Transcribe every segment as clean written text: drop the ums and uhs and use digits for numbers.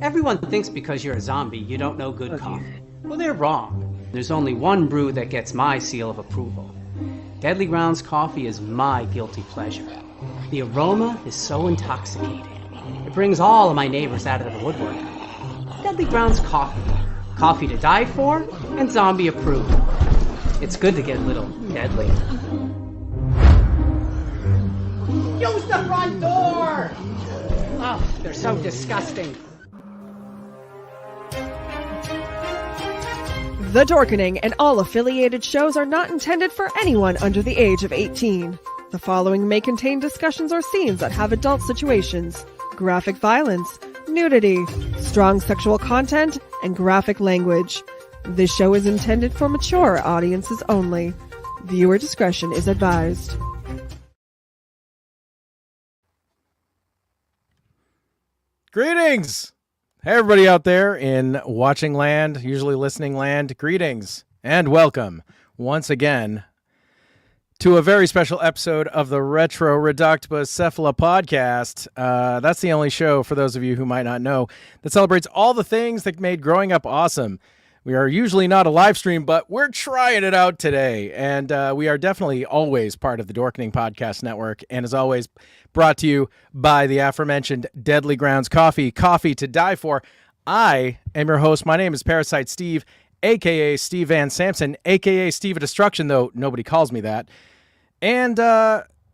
Everyone thinks because you're a zombie, you don't know good coffee. Well, they're wrong. There's only one brew that gets my seal of approval. Deadly Grounds coffee is my guilty pleasure. The aroma is so intoxicating. It brings all of my neighbors out of the woodwork. Deadly Grounds coffee. Coffee to die for and zombie approved. It's good to get a little deadly. Use the front door! Oh, they're so disgusting. The Dorkening and all affiliated shows are not intended for anyone under the age of 18. The following may contain discussions or scenes that have adult situations, graphic violence, nudity, strong sexual content, and graphic language. This show is intended for mature audiences only. Viewer discretion is advised. Greetings! Hey, everybody out there in watching land, usually listening land, greetings and welcome once again to a very special episode of the Retro Ridoctopus Cephala podcast. That's the only show, for those of you who might not know, that celebrates all the things that made growing up awesome. We are usually not a live stream, but we're trying it out today. And we are definitely always part of the Dorkening Podcast Network. And as always, brought to you by the aforementioned Deadly Grounds Coffee, coffee to die for. I am your host. My name is Parasite Steve, a.k.a. Steve Van Samson, a.k.a. Steve of Destruction, though nobody calls me that. And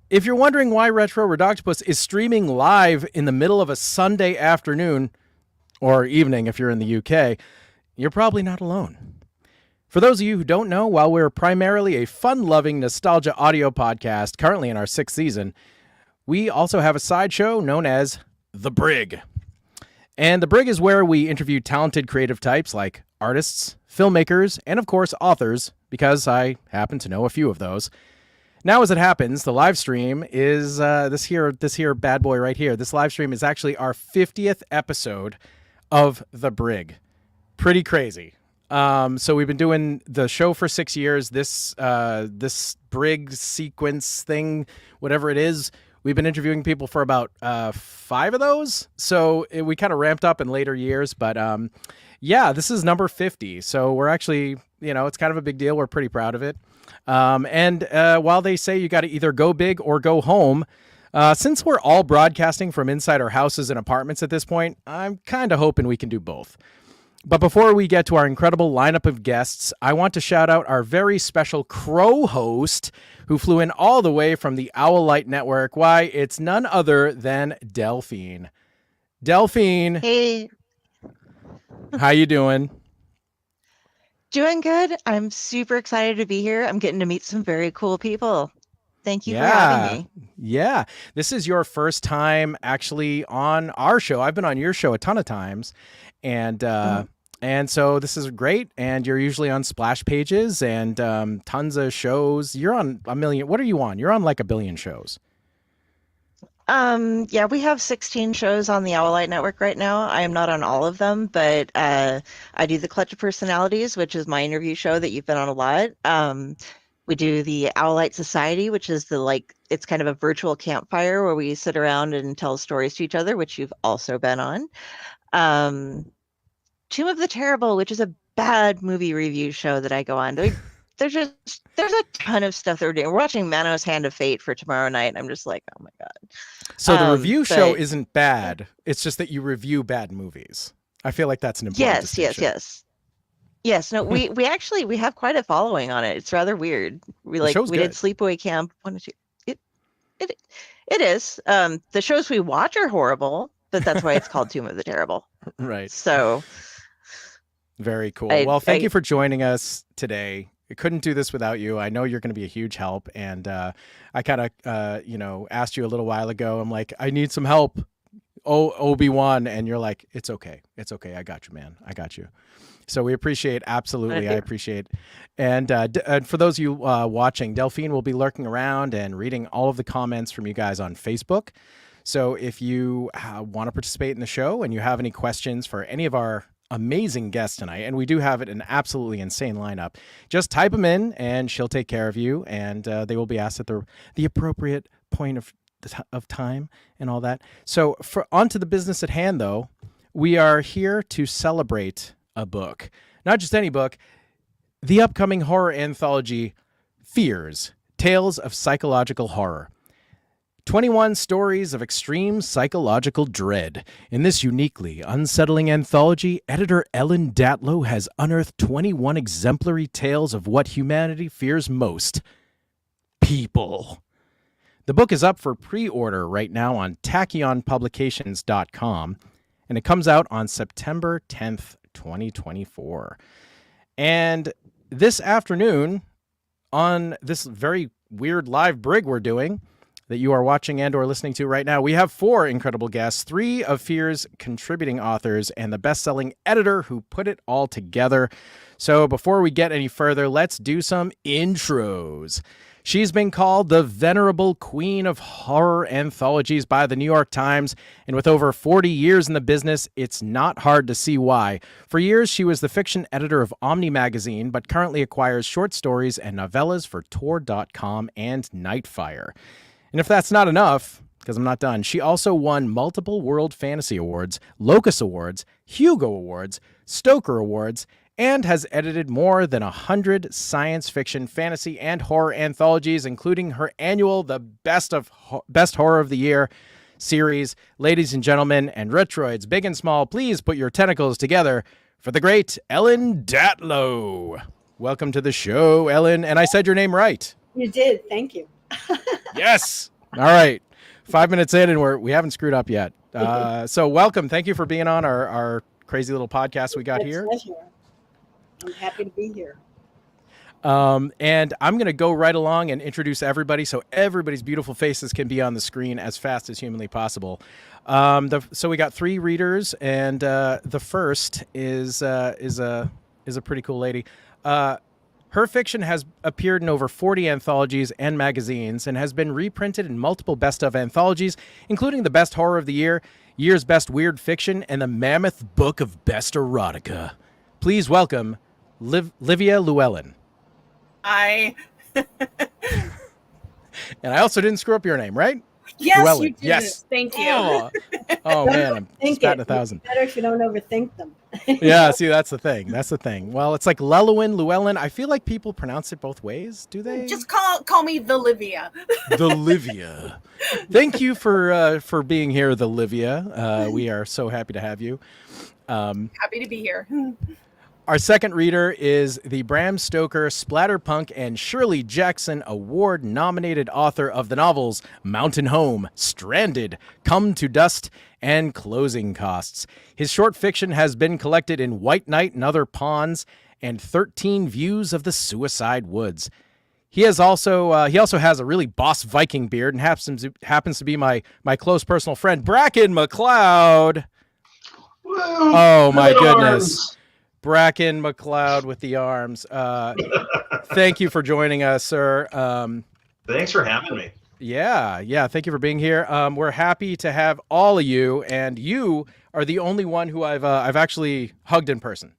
if you're wondering why Retro Ridoctopus is streaming live in the middle of a Sunday afternoon, or evening if you're in the UK, you're probably not alone. For those of you who don't know, while we're primarily a fun-loving nostalgia audio podcast, currently in our 6th season, we also have a sideshow known as The Brig. And The Brig is where we interview talented creative types like artists, filmmakers, and of course authors, because I happen to know a few of those. Now, as it happens, the live stream is this here bad boy right here. This live stream is actually our 50th episode of The Brig. Pretty crazy. So we've been doing the show for 6 years. This Brig sequence thing, whatever it is, we've been interviewing people for about 5 of those. So we kind of ramped up in later years. But yeah, this is number 50. So we're actually, it's kind of a big deal. We're pretty proud of it. And while they say you got to either go big or go home, since we're all broadcasting from inside our houses and apartments at this point, I'm kind of hoping we can do both. But before we get to our incredible lineup of guests, I want to shout out our very special crow host who flew in all the way from the Owl Light Network. Why, it's none other than Delphine. Delphine. Hey. How you doing? Doing good. I'm super excited to be here. I'm getting to meet some very cool people. Thank you for having me. Yeah. This is your first time actually on our show. I've been on your show a ton of times. And so this is great. And you're usually on splash pages and tons of shows. You're on a million. What are you on? You're on like a billion shows. Yeah, we have 16 shows on the Owl Light Network right now. I am not on all of them, but I do the Clutch of Personalities, which is my interview show that you've been on a lot. We do the Owl Light Society, which is it's kind of a virtual campfire where we sit around and tell stories to each other, which you've also been on. Tomb of the Terrible, which is a bad movie review show that I go on. There's a ton of stuff that we're doing. We're watching Manos Hand of Fate for tomorrow night, and I'm just like, oh my God. So the review show isn't bad. It's just that you review bad movies. I feel like that's an important distinction. Yes. No, we have quite a following on it. It's rather weird. We did Sleepaway Camp 1 and 2. It is. The shows we watch are horrible, but that's why it's called Tomb of the Terrible. Right. So very cool. Well, thank you for joining us today. I couldn't do this without you. I know you're going to be a huge help. And I kind of, asked you a little while ago. I'm like, I need some help. Oh, Obi-Wan. And you're like, it's okay. It's okay. I got you, man. I got you. So we appreciate, absolutely. I appreciate. And for those of you watching, Delphine will be lurking around and reading all of the comments from you guys on Facebook. So if you want to participate in the show and you have any questions for any of our amazing guests tonight, and we do have an absolutely insane lineup, just type them in and she'll take care of you, and they will be asked at the appropriate point of time and all that. So on to the business at hand, though. we are here to celebrate a book. Not just any book, the upcoming horror anthology, Fears, Tales of Psychological Horror. 21 stories of extreme psychological dread. In this uniquely unsettling anthology, editor Ellen Datlow has unearthed 21 exemplary tales of what humanity fears most. People. The book is up for pre-order right now on TachyonPublications.com, and it comes out on September 10th, 2024. And this afternoon, on this very weird live brig we're doing, that you are watching and or listening to right now, we have 4 incredible guests, 3 of Fear's contributing authors and the best-selling editor who put it all together. So before we get any further, let's do some intros. She's been called the venerable queen of horror anthologies by the New York Times, and with over 40 years in the business, it's not hard to see why. For years, she was the fiction editor of Omni Magazine, but currently acquires short stories and novellas for Tor.com and Nightfire. And if that's not enough, because I'm not done, she also won multiple World Fantasy Awards, Locus Awards, Hugo Awards, Stoker Awards, and has edited more than 100 science fiction, fantasy, and horror anthologies, including her annual The Best Horror of the Year series. Ladies and gentlemen, and Retroids, big and small, please put your tentacles together for the great Ellen Datlow. Welcome to the show, Ellen, and I said your name right. You did. Thank you. Yes. All right. 5 minutes in, and we haven't screwed up yet. So welcome. Thank you for being on our crazy little podcast we got here. Pleasure. I'm happy to be here. And I'm going to go right along and introduce everybody so everybody's beautiful faces can be on the screen as fast as humanly possible. So we got 3 readers, and the first is a pretty cool lady. Her fiction has appeared in over 40 anthologies and magazines and has been reprinted in multiple best of anthologies, including the Best Horror of the Year, Year's Best Weird Fiction, and the Mammoth Book of Best Erotica. Please welcome Livia Llewellyn. Hi. And I also didn't screw up your name, right? Yes, Llewellyn. you did. Yes. Thank you. Oh man, I'm Think batting it. 1,000. It's better if you don't overthink them. Yeah, see, that's the thing. Well, it's like Llewellyn. I feel like people pronounce it both ways. Do they? Just call me the Livia. The Livia. Thank you for being here, the Livia. We are so happy to have you. Happy to be here. Our second reader is the Bram Stoker, Splatterpunk, and Shirley Jackson Award-nominated author of the novels Mountain Home, Stranded, Come to Dust, and Closing Costs. His short fiction has been collected in White Night and Other Pawns and 13 Views of the Suicide Woods. He also has a really boss Viking beard and happens to be my close personal friend, Bracken MacLeod. Oh, my goodness. Bracken MacLeod with the arms. Thank you for joining us, sir. Thanks for having me. Yeah. Thank you for being here. We're happy to have all of you, and you are the only one who I've actually hugged in person.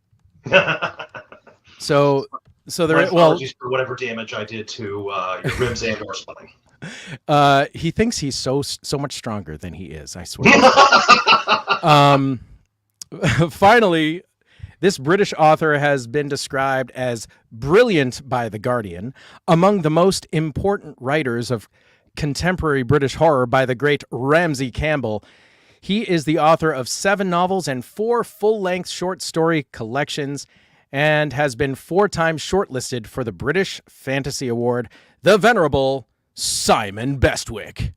So there. Apologies for whatever damage I did to your ribs and or spine. He thinks he's so much stronger than he is. I swear. Finally. This British author has been described as brilliant by The Guardian, among the most important writers of contemporary British horror by the great Ramsey Campbell. He is the author of 7 novels and 4 full-length short story collections and has been 4 times shortlisted for the British Fantasy Award, the venerable Simon Bestwick.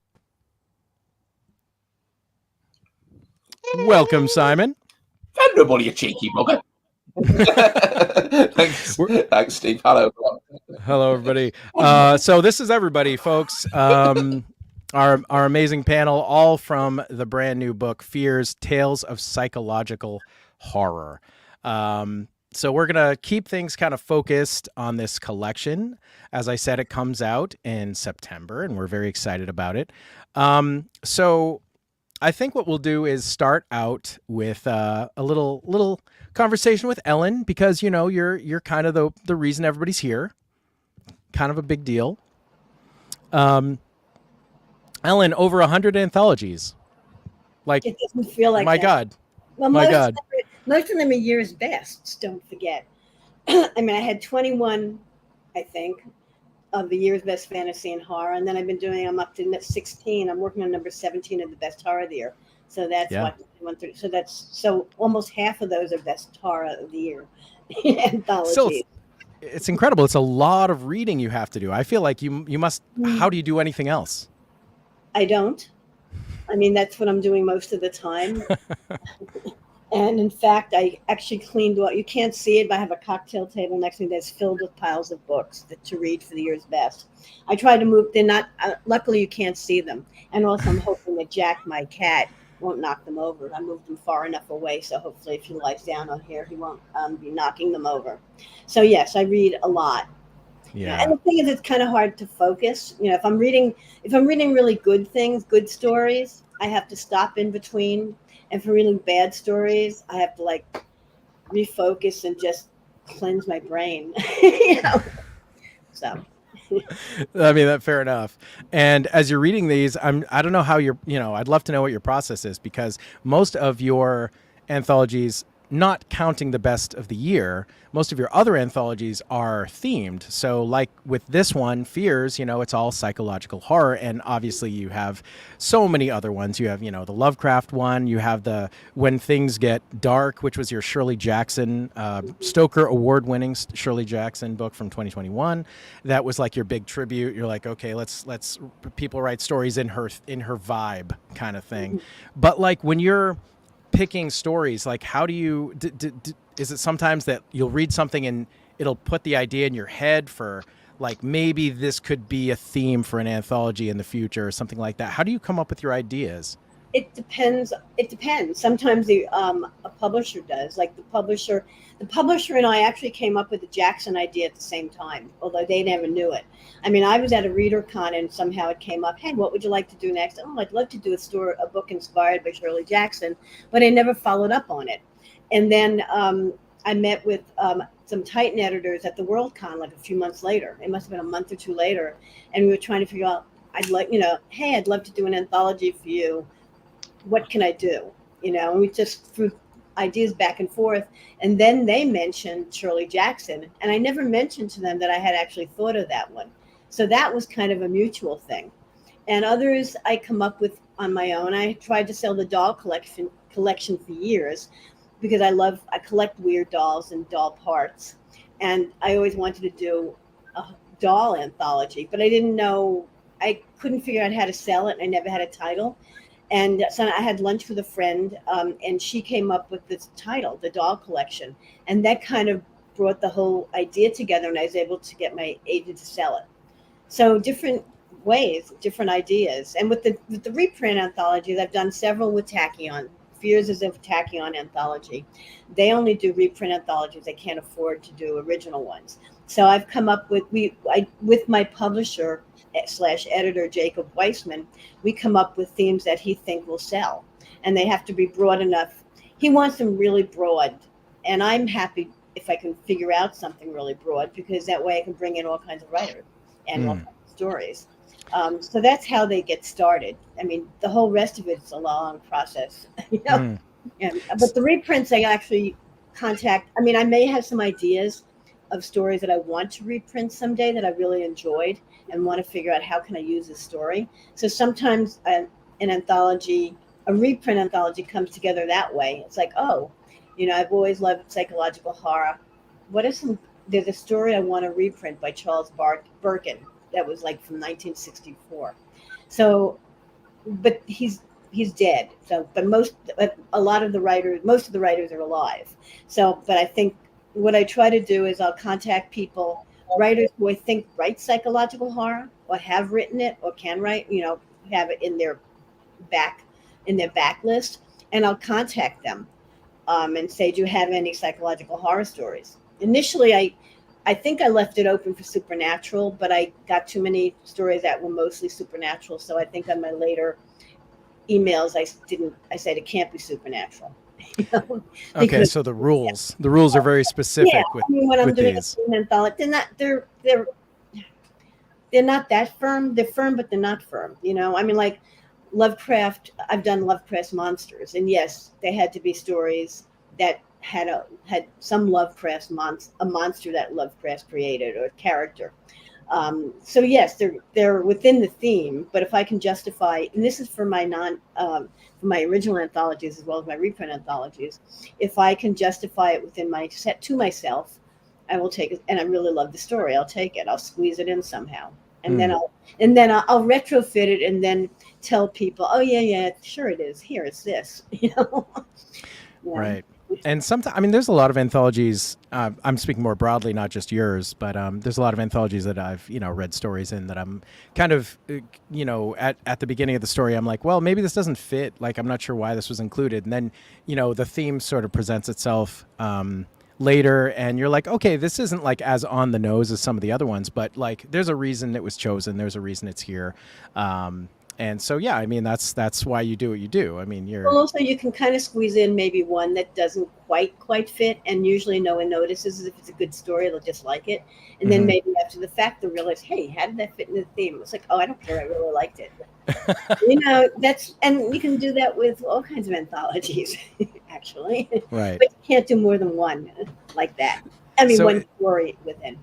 Welcome, Simon. Venerable, you cheeky bugger. Thanks, Steve. Hello, everyone. Hello, everybody. So this is everybody, folks. Our amazing panel, all from the brand new book, Fears, Tales of Psychological Horror. So we're going to keep things kind of focused on this collection. As I said, it comes out in September, and we're very excited about it. So I think what we'll do is start out with a little conversation with Ellen, because you're kind of the reason everybody's here. Kind of a big deal. Ellen, over 100 anthologies. Like, It doesn't feel like my that. God. Well, My God. most of them are year's bests, don't forget. I mean, I had 21, I think, of the year's best fantasy and horror, and then I'm up to 16. I'm working on number 17 of the best horror of the year. So that's Yeah. what 130. So almost half of those are best horror of the year anthologies. Still, it's incredible. It's a lot of reading you have to do. I feel like you must. How do you do anything else? I don't. I mean, that's what I'm doing most of the time. And in fact, I actually cleaned what you can't see it, but I have a cocktail table next to me that's filled with piles of books to read for the year's best. I try to move. They're not. Luckily, you can't see them. And also, I'm hoping that Jack, my cat, won't knock them over. I moved them far enough away, so hopefully, if he lies down on here, he won't be knocking them over. So yes, I read a lot. Yeah. And the thing is, it's kind of hard to focus. You know, if I'm reading really good things, good stories, I have to stop in between. And for really bad stories, I have to like refocus and just cleanse my brain. You know? So. I mean, that's fair enough. And as you're reading these, I don't know how I'd love to know what your process is, because most of your anthologies, not counting the best of the year, most of your other anthologies are themed. So like with this one, Fears, it's all psychological horror. And obviously you have so many other ones. You have, the Lovecraft one, you have the When Things Get Dark, which was your Shirley Jackson, Stoker award-winning Shirley Jackson book from 2021. That was like your big tribute. You're like, okay, let's people write stories in her vibe kind of thing. But like when you're picking stories, like how do you is it sometimes that you'll read something and it'll put the idea in your head for like maybe this could be a theme for an anthology in the future or something like that? How do you come up with your ideas? It depends. Sometimes a publisher does. Like the publisher and I actually came up with the Jackson idea at the same time, although they never knew it. I mean, I was at a ReaderCon and somehow it came up, hey, what would you like to do next? Oh, I'd love to do a book inspired by Shirley Jackson, but I never followed up on it. And then I met with some Titan editors at the WorldCon like a few months later. It must have been a month or two later. And we were trying to figure out, I'd love to do an anthology for you. What can I do? And we just threw ideas back and forth. And then they mentioned Shirley Jackson. And I never mentioned to them that I had actually thought of that one. So that was kind of a mutual thing. And others I come up with on my own. I tried to sell the doll collection for years because I collect weird dolls and doll parts. And I always wanted to do a doll anthology, but I couldn't figure out how to sell it. I never had a title. And so I had lunch with a friend, and she came up with this title, The Doll Collection. And that kind of brought the whole idea together, and I was able to get my agent to sell it. So different ways, different ideas. And with the reprint anthologies, I've done several with Tachyon. Fears is a Tachyon anthology. They only do reprint anthologies. They can't afford to do original ones. So I've come up with, with my publisher / editor, Jacob Weissman, we come up with themes that he thinks will sell. And they have to be broad enough. He wants them really broad. And I'm happy if I can figure out something really broad, because that way I can bring in all kinds of writers and all kinds of stories. So that's how they get started. I mean, the whole rest of it's a long process. But the reprints, I actually contact. I mean, I may have some ideas of stories that I want to reprint someday that I really enjoyed and want to figure out how can I use this story. So sometimes an anthology, a reprint anthology comes together that way. It's like, I've always loved psychological horror. There's a story I want to reprint by Charles Birkin that was like from 1964. So, but he's dead. So, but most of the writers are alive. So, but I think what I try to do is I'll contact people, writers who I think write psychological horror or have written it or can write, have it in their backlist, and I'll contact them and say, do you have any psychological horror stories? Initially, I think I left it open for supernatural, but I got too many stories that were mostly supernatural. So I think on my later emails, I said it can't be supernatural. Okay, so the rules are very specific with when I'm doing these. an anthology, they're not that firm. They're firm, but they're not firm. I mean, like Lovecraft, I've done Lovecraft monsters, and yes, they had to be stories that had some Lovecraft a monster that Lovecraft created or character. So yes, they're within the theme. But if I can justify, and this is for my for my original anthologies as well as my reprint anthologies, if I can justify it within my set to myself, I will take it. And I really love the story, I'll take it. I'll squeeze it in somehow, and then I'll retrofit it, and then tell people, oh yeah, sure it is. Here, it's this. Yeah. Right. And sometimes, I mean, there's a lot of anthologies. I'm speaking more broadly, not just yours, but there's a lot of anthologies that I've, read stories in that I'm kind of, at the beginning of the story, I'm like, well, maybe this doesn't fit. Like, I'm not sure why this was included. And then, the theme sort of presents itself later, and you're like, okay, this isn't like as on the nose as some of the other ones, but like, there's a reason it was chosen. There's a reason it's here. And so, yeah, I mean, that's why you do what you do. I mean, well, also you can kind of squeeze in maybe one that doesn't quite fit, and usually no one notices. If it's a good story, they'll just like it. And then maybe after the fact, they'll realize, hey, how did that fit in the theme? It's like, oh, I don't care, I really liked it. And you can do that with all kinds of anthologies, actually. Right. But you can't do more than one like that. I mean, one story within.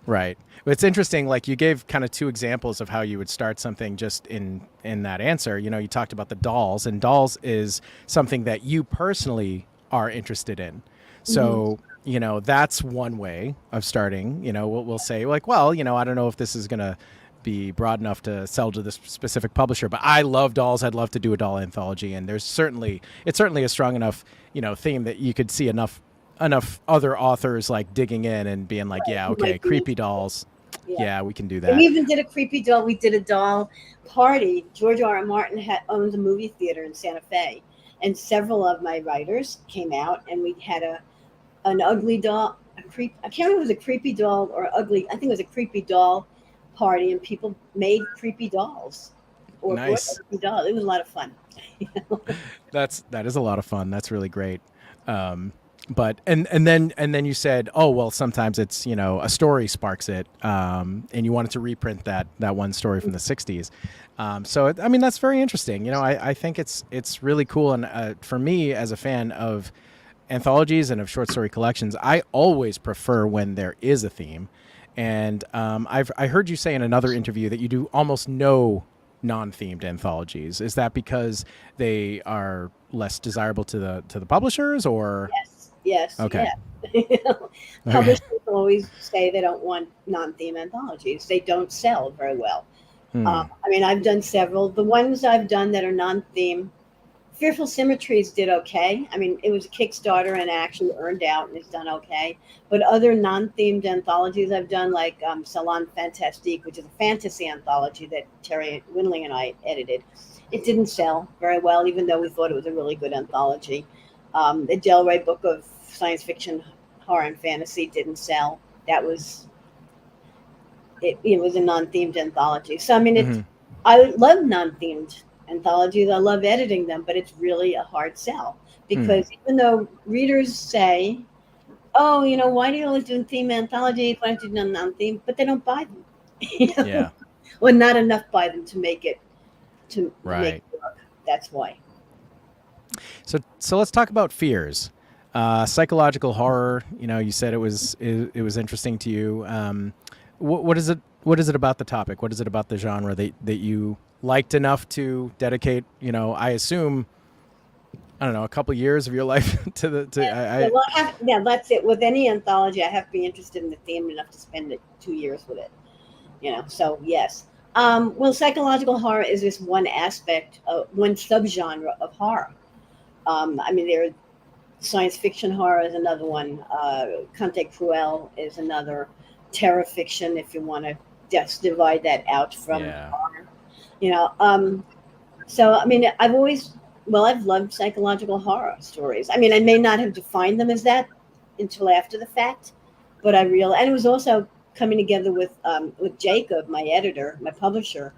Right. It's interesting, like you gave kind of two examples of how you would start something just in that answer. You talked about the dolls, and dolls is something that you personally are interested in. So, that's one way of starting. We'll say like, well, I don't know if this is going to be broad enough to sell to this specific publisher, but I love dolls. I'd love to do a doll anthology. And it's certainly a strong enough, theme that you could see enough other authors like digging in and being like, yeah, okay, creepy dolls. Yeah, we can do that. We even did a creepy doll. We did a doll party. George R.R. Martin owned a movie theater in Santa Fe, and several of my writers came out, and we had an ugly doll, I can't remember if it was a creepy doll or ugly. I think it was a creepy doll party, and people made creepy dolls. Or nice. Creepy dolls. It was a lot of fun. That is a lot of fun. That's really great. But and then you said, oh well, sometimes it's a story sparks it, and you wanted to reprint that one story from the '60s. So I mean that's very interesting. I think it's really cool, and for me as a fan of anthologies and of short story collections, I always prefer when there is a theme. And I heard you say in another interview that you do almost no non-themed anthologies. Is that because they are less desirable to the publishers, or? Yes. Okay. Yeah. Publishers always say they don't want non-theme anthologies. They don't sell very well. I mean, I've done several. The ones I've done that are non-theme, Fearful Symmetries did okay. I mean, it was a Kickstarter and actually earned out, and it's done okay. But other non-themed anthologies I've done, like Salon Fantastique, which is a fantasy anthology that Terry Winling and I edited, it didn't sell very well, even though we thought it was a really good anthology. The Del Rey book of science fiction, horror, and fantasy didn't sell. That was it. It was a non-themed anthology. So I mean, I love non-themed anthologies. I love editing them, but it's really a hard sell because even though readers say, "Oh, why do you always do theme anthologies? Why don't you do non-theme?" But they don't buy them. Yeah. Well, not enough buy them to make it make it work. That's why. So let's talk about Fears, psychological horror. You said it was interesting to you. What is it about the topic? What is it about the genre that you liked enough to dedicate? I assume, I don't know, a couple of years of your life to that's it. With any anthology, I have to be interested in the theme enough to spend 2 years with it. So yes. Well, psychological horror is just one aspect of one subgenre of horror. I mean, there are science fiction horror is another one. Conte Cruel is another. Terror fiction, if you want to just divide that out from horror. So I mean, I've loved psychological horror stories. I mean, I may not have defined them as that until after the fact, but and it was also coming together with Jacob, my editor, my publisher,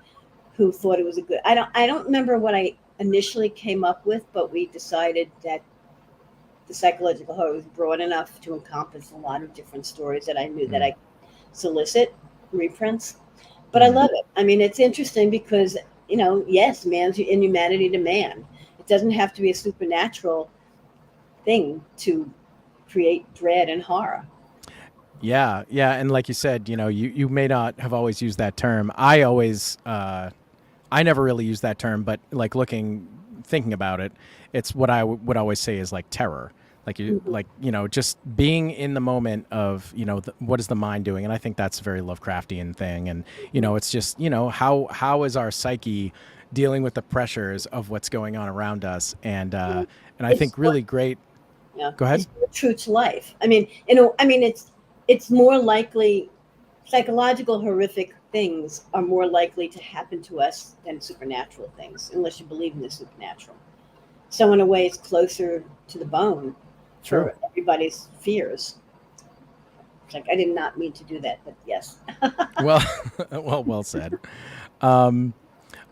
who thought it was a good. I don't remember what I initially came up with, but we decided that the psychological horror was broad enough to encompass a lot of different stories that I knew that I solicit reprints. But I love it. I mean, it's interesting because yes, man's inhumanity to man. It doesn't have to be a supernatural thing to create dread and horror. Yeah, and like you said, you may not have always used that term. I never really used that term, but like thinking about it, it's what I would always say is like terror. Like just being in the moment of, what is the mind doing? And I think that's a very Lovecraftian thing. And, it's just, how is our psyche dealing with the pressures of what's going on around us? And I think really great. Yeah. Go ahead. It's true to life. It's more likely, psychological horrific things are more likely to happen to us than supernatural things, unless you believe in the supernatural. So in a way, it's closer to the bone for everybody's fears. It's like, I did not mean to do that, but yes. well said. All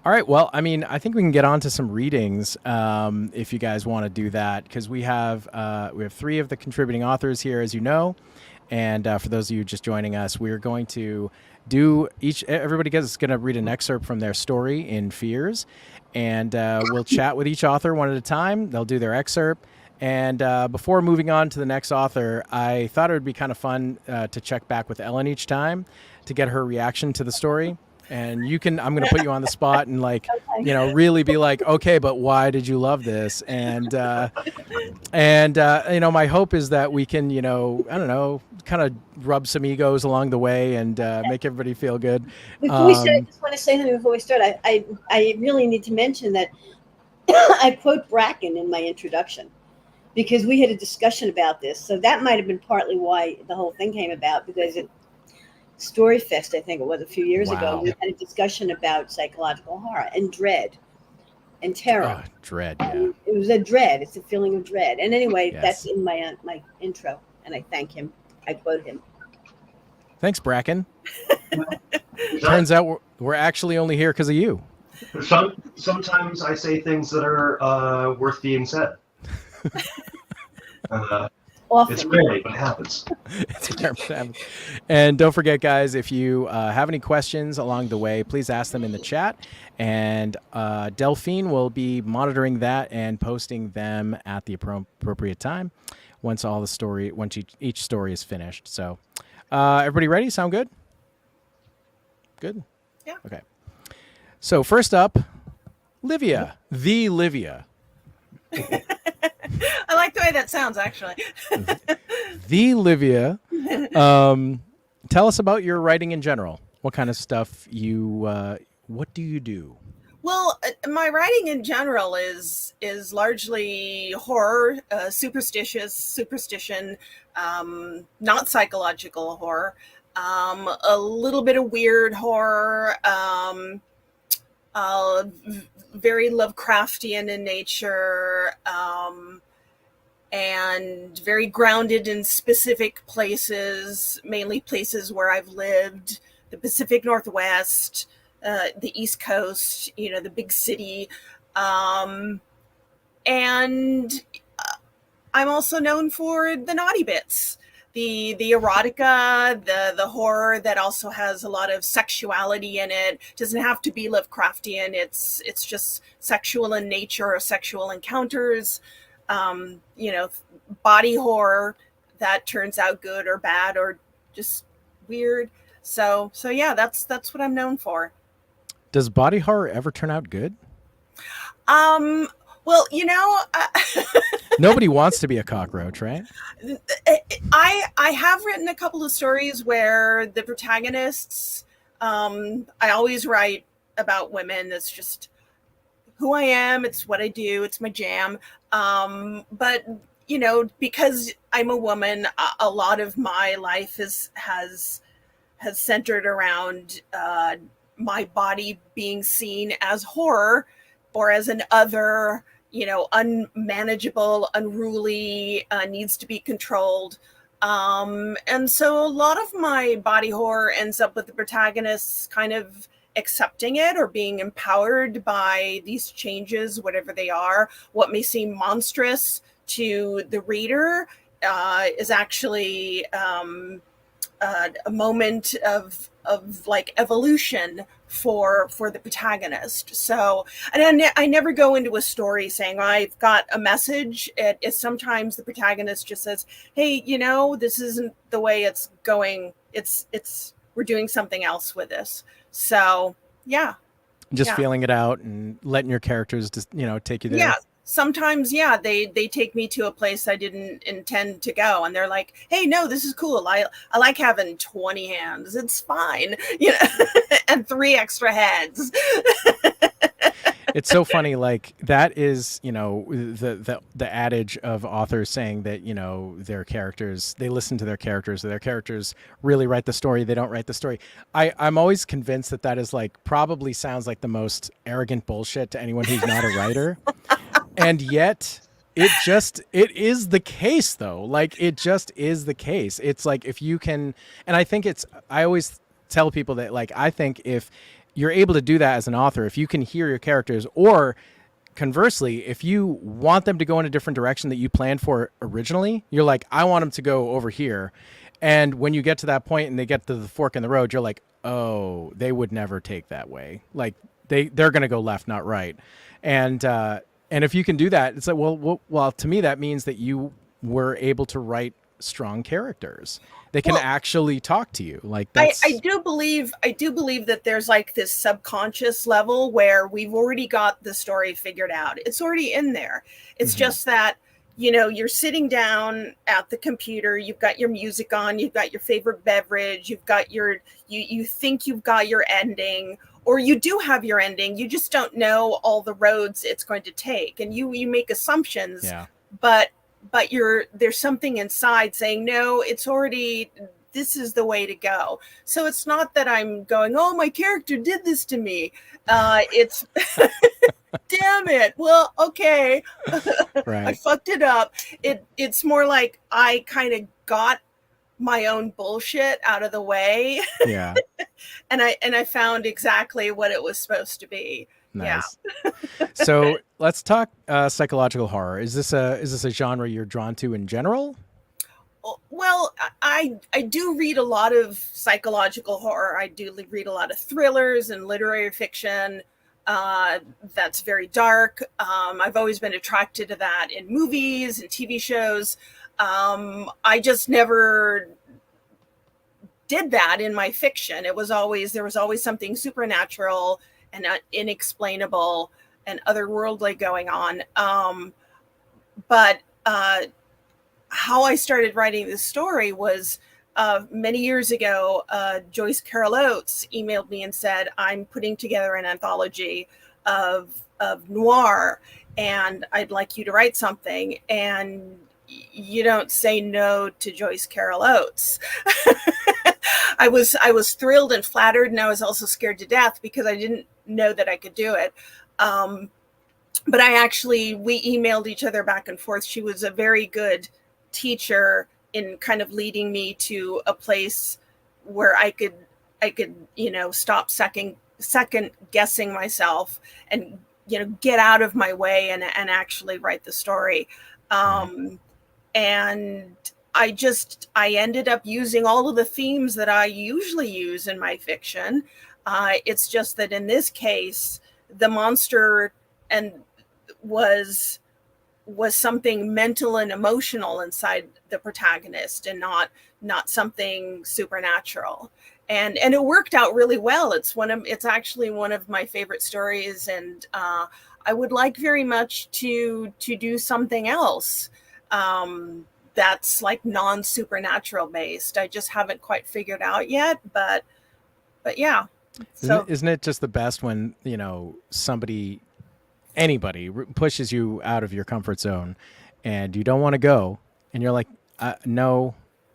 right. Well, I think we can get on to some readings if you guys want to do that, because we have 3 of the contributing authors here, as you know. And for those of you just joining us, we're going to do everybody is going to read an excerpt from their story in Fears, and we'll chat with each author one at a time. They'll do their excerpt. And before moving on to the next author, I thought it would be kind of fun to check back with Ellen each time to get her reaction to the story. And I'm going to put you on the spot and really be like, okay, but why did you love this? And my hope is that we can, kind of rub some egos along the way and make everybody feel good. Before we start, I just want to say something before we start. I really need to mention that I quote Bracken in my introduction, because we had a discussion about this. So that might have been partly why the whole thing came about, because Storyfest, I think it was a few years ago, we had a discussion about psychological horror and dread and terror. Oh, dread, yeah. It was a dread. It's a feeling of dread. And anyway, that's in my intro, and I thank him. I quote him. Thanks, Bracken. Turns out we're actually only here because of you. Sometimes I say things that are worth being said. It's rarely, but it happens. And don't forget, guys, if you have any questions along the way, please ask them in the chat. And Delphine will be monitoring that and posting them at the appropriate time once each story is finished. So everybody ready? Sound good? Good? Yeah. Okay. So first up, Livia. I like the way that sounds, actually. The Livia. Tell us about your writing in general. What kind of stuff what do you do? Well, my writing in general is largely horror, superstition, not psychological horror, a little bit of weird horror, very Lovecraftian in nature, and very grounded in specific places, mainly places where I've lived, the Pacific Northwest, the East Coast, the big city. And I'm also known for the naughty bits, the erotica, the horror that also has a lot of sexuality in it. Doesn't have to be Lovecraftian. It's just sexual in nature or sexual encounters. Body horror that turns out good or bad or just weird. So yeah, that's what I'm known for. Does body horror ever turn out good? Well, nobody wants to be a cockroach, right? I have written a couple of stories where the protagonists, I always write about women. That's just who I am. It's what I do. It's my jam. But because I'm a woman, a lot of my life has centered around my body being seen as horror or as an other, unmanageable, unruly, needs to be controlled. And so a lot of my body horror ends up with the protagonists kind of accepting it or being empowered by these changes, whatever they are. What may seem monstrous to the reader is actually a moment of like evolution for the protagonist. So, and I never go into a story saying I've got a message. It's sometimes the protagonist just says, hey, you know, this isn't the way it's going. We're doing something else with this. So yeah. Just feeling it out and letting your characters just, you know, take you there. Yeah. Sometimes, yeah, they take me to a place I didn't intend to go, and they're like, "Hey, no, this is cool. I like having 20 hands. It's fine, you know, and 3 extra heads." It's so funny. Like that is, you know, the adage of authors saying that, you know, their characters, they listen to their characters. Their characters really write the story. They don't write the story. I'm always convinced that is like probably sounds like the most arrogant bullshit to anyone who's not a writer. And yet it is the case though. Like it just is the case. It's like if you can, and I always tell people that like, I think if you're able to do that as an author, if you can hear your characters, or conversely, if you want them to go in a different direction that you planned for originally, you're like, I want them to go over here. And when you get to that point and they get to the fork in the road, you're like, oh, they would never take that way. Like they're going to go left, not right. And if you can do that, it's like, well, to me, that means that you were able to write strong characters. They can actually talk to you. Like that's... I do believe that there's like this subconscious level where we've already got the story figured out. It's already in there. It's just that, you know, you're sitting down at the computer, you've got your music on, you've got your favorite beverage, you've got you think you've got your ending, or you do have your ending. You just don't know all the roads it's going to take. And you make assumptions, but there's something inside saying, no, it's already, this is the way to go. So it's not that I'm going, oh, my character did this to me. It's, damn it. Well, okay. Right. I fucked it up. It's more like I kind of got my own bullshit out of the way. Yeah. and I found exactly what it was supposed to be. Nice. Yeah. So let's talk psychological horror. Is this a genre you're drawn to in general? Well, I do read a lot of psychological horror. I do read a lot of thrillers and literary fiction. That's very dark. I've always been attracted to that in movies and TV shows. I just never did that in my fiction. There was always something supernatural and inexplainable and otherworldly going on. But how I started writing this story was many years ago. Joyce Carol Oates emailed me and said, I'm putting together an anthology of noir, and I'd like you to write something. And you don't say no to Joyce Carol Oates. I was thrilled and flattered, and I was also scared to death because I didn't know that I could do it. But we emailed each other back and forth. She was a very good teacher in kind of leading me to a place where I could, you know, stop second guessing myself and, you know, get out of my way and actually write the story. And I ended up using all of the themes that I usually use in my fiction. It's just that in this case, the monster was something mental and emotional inside the protagonist, and not something supernatural. And it worked out really well. It's actually one of my favorite stories, and I would like very much to do something else that's like non-supernatural based. I just haven't quite figured out yet, but yeah. So isn't it just the best when, you know, anybody pushes you out of your comfort zone and you don't want to go, and you're like, no,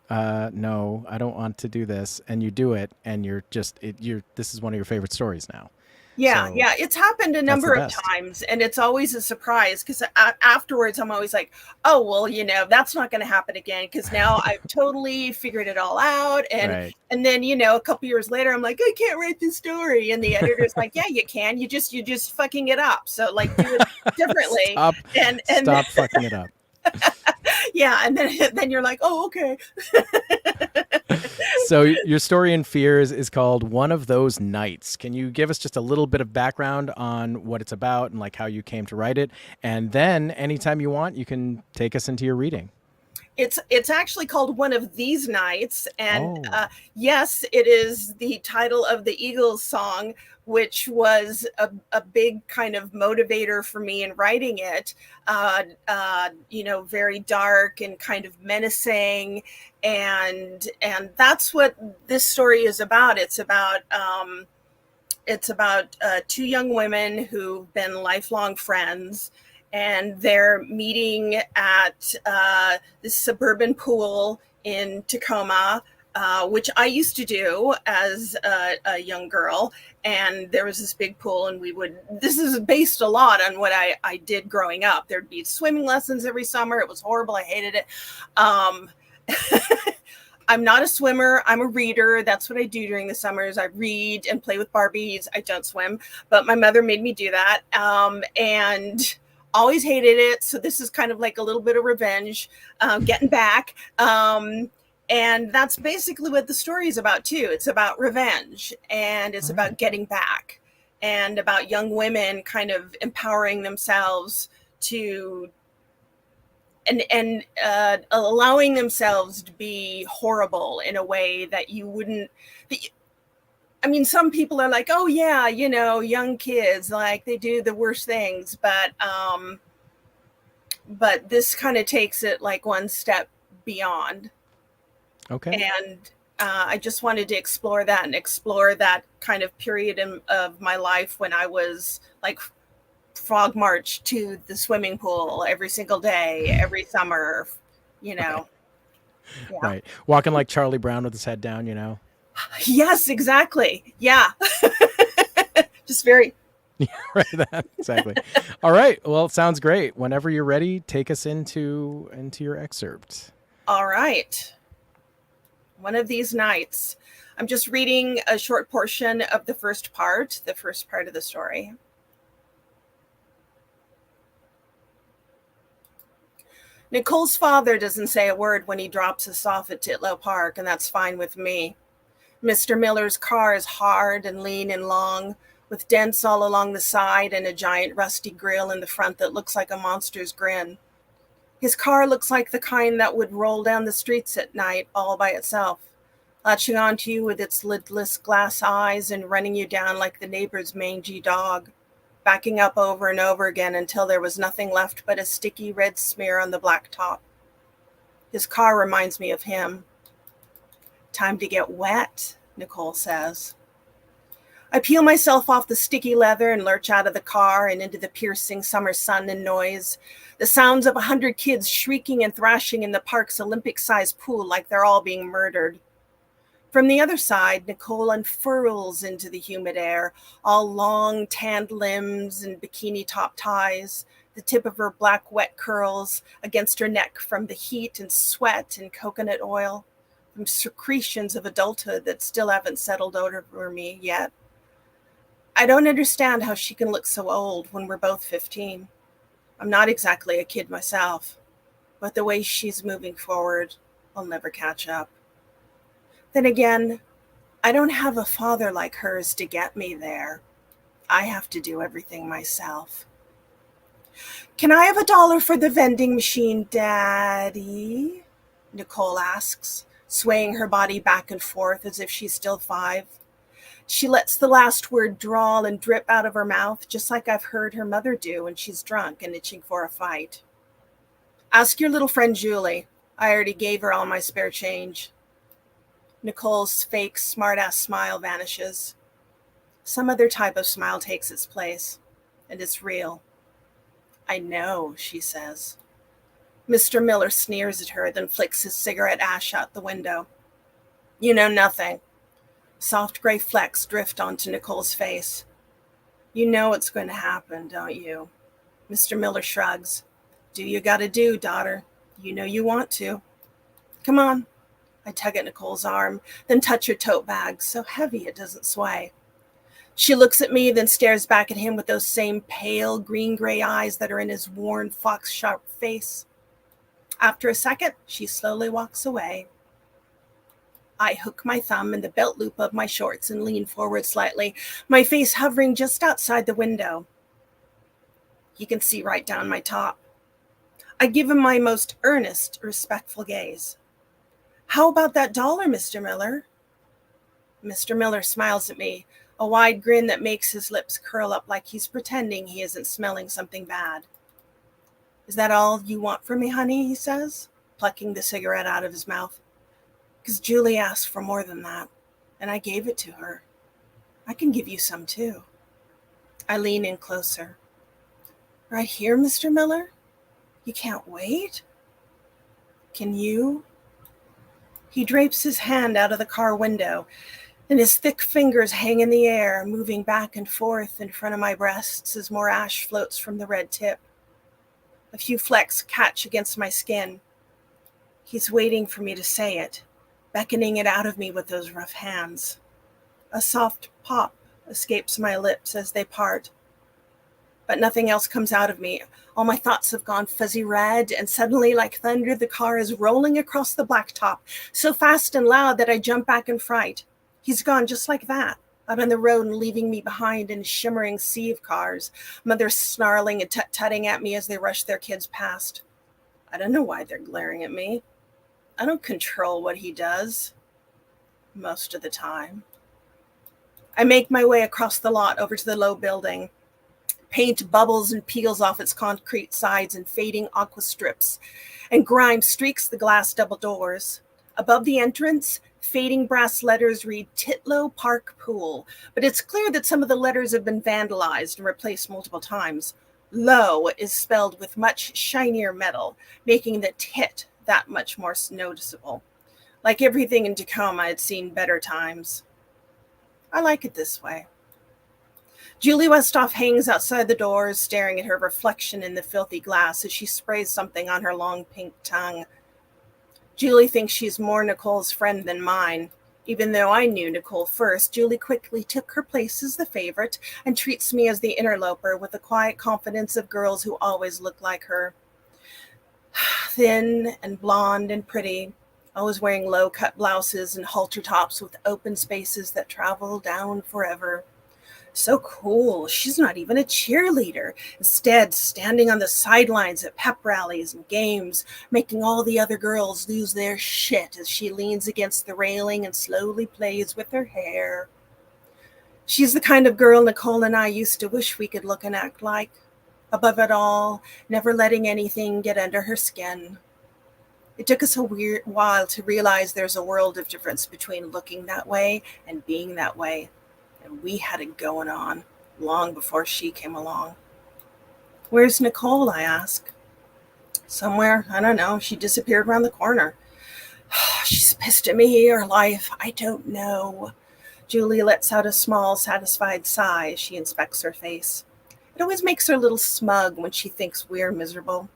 I don't want to do this. And you do it, and this is one of your favorite stories now. Yeah, So yeah, it's happened a number of times, and it's always a surprise because afterwards I'm always like, oh, well, you know, that's not going to happen again because now I've totally figured it all out. And then, you know, a couple years later, I'm like, I can't write this story, and the editor's like, yeah, you can. You're just fucking it up. So like, do it differently. Stop fucking it up. Yeah, and then you're like, oh, okay. So your story in Fears is called One of Those Nights. Can you give us just a little bit of background on what it's about and like how you came to write it? And then anytime you want, you can take us into your reading. It's actually called One of These Nights, and yes, it is the title of the Eagles song, which was a big kind of motivator for me in writing it. Very dark and kind of menacing, and that's what this story is about. It's about two young women who've been lifelong friends. And they're meeting at this suburban pool in Tacoma, which I used to do as a young girl. And there was this big pool, and this is based a lot on what I did growing up. There'd be swimming lessons every summer. It was horrible. I hated it. I'm not a swimmer. I'm a reader. That's what I do during the summers. I read and play with Barbies. I don't swim, but my mother made me do that. And always hated it. So this is kind of like a little bit of revenge, getting back. And that's basically what the story is about too. It's about revenge, and it's about getting back, and about young women kind of empowering themselves to and allowing themselves to be horrible in a way that you wouldn't. I mean, some people are like, oh yeah, young kids, like they do the worst things, but this kind of takes it like one step beyond. Okay. And I just wanted to explore that kind of period of my life when I was like frog march to the swimming pool every single day, every summer, Right. Yeah. Right. Walking like Charlie Brown with his head down, Yes, exactly. Yeah. Just very. Yeah, right. That exactly. All right. Well, it sounds great. Whenever you're ready, take us into your excerpt. All right. One of These Nights. I'm just reading a short portion of the first part of the story. Nicole's father doesn't say a word when he drops us off at Titlow Park, and that's fine with me. Mr. Miller's car is hard and lean and long, with dents all along the side and a giant rusty grill in the front that looks like a monster's grin. His car looks like the kind that would roll down the streets at night all by itself, latching onto you with its lidless glass eyes and running you down like the neighbor's mangy dog, backing up over and over again until there was nothing left but a sticky red smear on the black top. His car reminds me of him. Time to get wet, Nicole says. I peel myself off the sticky leather and lurch out of the car and into the piercing summer sun and noise, the sounds of 100 kids shrieking and thrashing in the park's Olympic-sized pool like they're all being murdered. From the other side, Nicole unfurls into the humid air, all long, tanned limbs and bikini-top ties, the tip of her black wet curls against her neck from the heat and sweat and coconut oil, from secretions of adulthood that still haven't settled over me yet. I don't understand how she can look so old when we're both 15. I'm not exactly a kid myself, but the way she's moving forward, I'll never catch up. Then again, I don't have a father like hers to get me there. I have to do everything myself. Can I have $1 for the vending machine, Daddy? Nicole asks, swaying her body back and forth as if she's still 5. She lets the last word drawl and drip out of her mouth, just like I've heard her mother do when she's drunk and itching for a fight. Ask your little friend Julie. I already gave her all my spare change. Nicole's fake smart-ass smile vanishes. Some other type of smile takes its place, and it's real. I know, she says. Mr. Miller sneers at her, then flicks his cigarette ash out the window. You know nothing. Soft gray flecks drift onto Nicole's face. You know what's going to happen, don't you? Mr. Miller shrugs. Do you gotta do, daughter. You know you want to. Come on. I tug at Nicole's arm, then touch her tote bag, so heavy it doesn't sway. She looks at me, then stares back at him with those same pale green-gray eyes that are in his worn, fox-sharp face. After a second, she slowly walks away. I hook my thumb in the belt loop of my shorts and lean forward slightly, my face hovering just outside the window. He can see right down my top. I give him my most earnest, respectful gaze. How about that $1, Mr. Miller? Mr. Miller smiles at me, a wide grin that makes his lips curl up like he's pretending he isn't smelling something bad. Is that all you want from me, honey? He says, plucking the cigarette out of his mouth. Because Julie asked for more than that, and I gave it to her. I can give you some too. I lean in closer. Right here, Mr. Miller? You can't wait? Can you? He drapes his hand out of the car window, and his thick fingers hang in the air, moving back and forth in front of my breasts as more ash floats from the red tip. A few flecks catch against my skin. He's waiting for me to say it, beckoning it out of me with those rough hands. A soft pop escapes my lips as they part. But nothing else comes out of me. All my thoughts have gone fuzzy red, and suddenly, like thunder, the car is rolling across the blacktop, so fast and loud that I jump back in fright. He's gone just like that, out on the road and leaving me behind in a shimmering sea of cars, mothers snarling and tut-tutting at me as they rush their kids past. I don't know why they're glaring at me. I don't control what he does. Most of the time. I make my way across the lot over to the low building. Paint bubbles and peels off its concrete sides in fading aqua strips, and grime streaks the glass double doors. Above the entrance, fading brass letters read Titlow Park Pool, but it's clear that some of the letters have been vandalized and replaced multiple times. Low is spelled with much shinier metal, making the tit that much more noticeable. Like everything in Tacoma, I'd seen better times. I like it this way. Julie Westhoff hangs outside the doors, staring at her reflection in the filthy glass as she sprays something on her long pink tongue. Julie thinks she's more Nicole's friend than mine. Even though I knew Nicole first, Julie quickly took her place as the favorite and treats me as the interloper with the quiet confidence of girls who always look like her. Thin and blonde and pretty, always wearing low-cut blouses and halter tops with open spaces that travel down forever. So cool. She's not even a cheerleader. Instead, standing on the sidelines at pep rallies and games, making all the other girls lose their shit as she leans against the railing and slowly plays with her hair. She's the kind of girl Nicole and I used to wish we could look and act like. Above it all, never letting anything get under her skin. It took us a weird while to realize there's a world of difference between looking that way and being that way. And we had it going on long before she came along. Where's Nicole, I ask. Somewhere, I don't know. She disappeared around the corner. She's pissed at me or life. I don't know. Julie lets out a small, satisfied sigh as she inspects her face. It always makes her a little smug when she thinks we're miserable.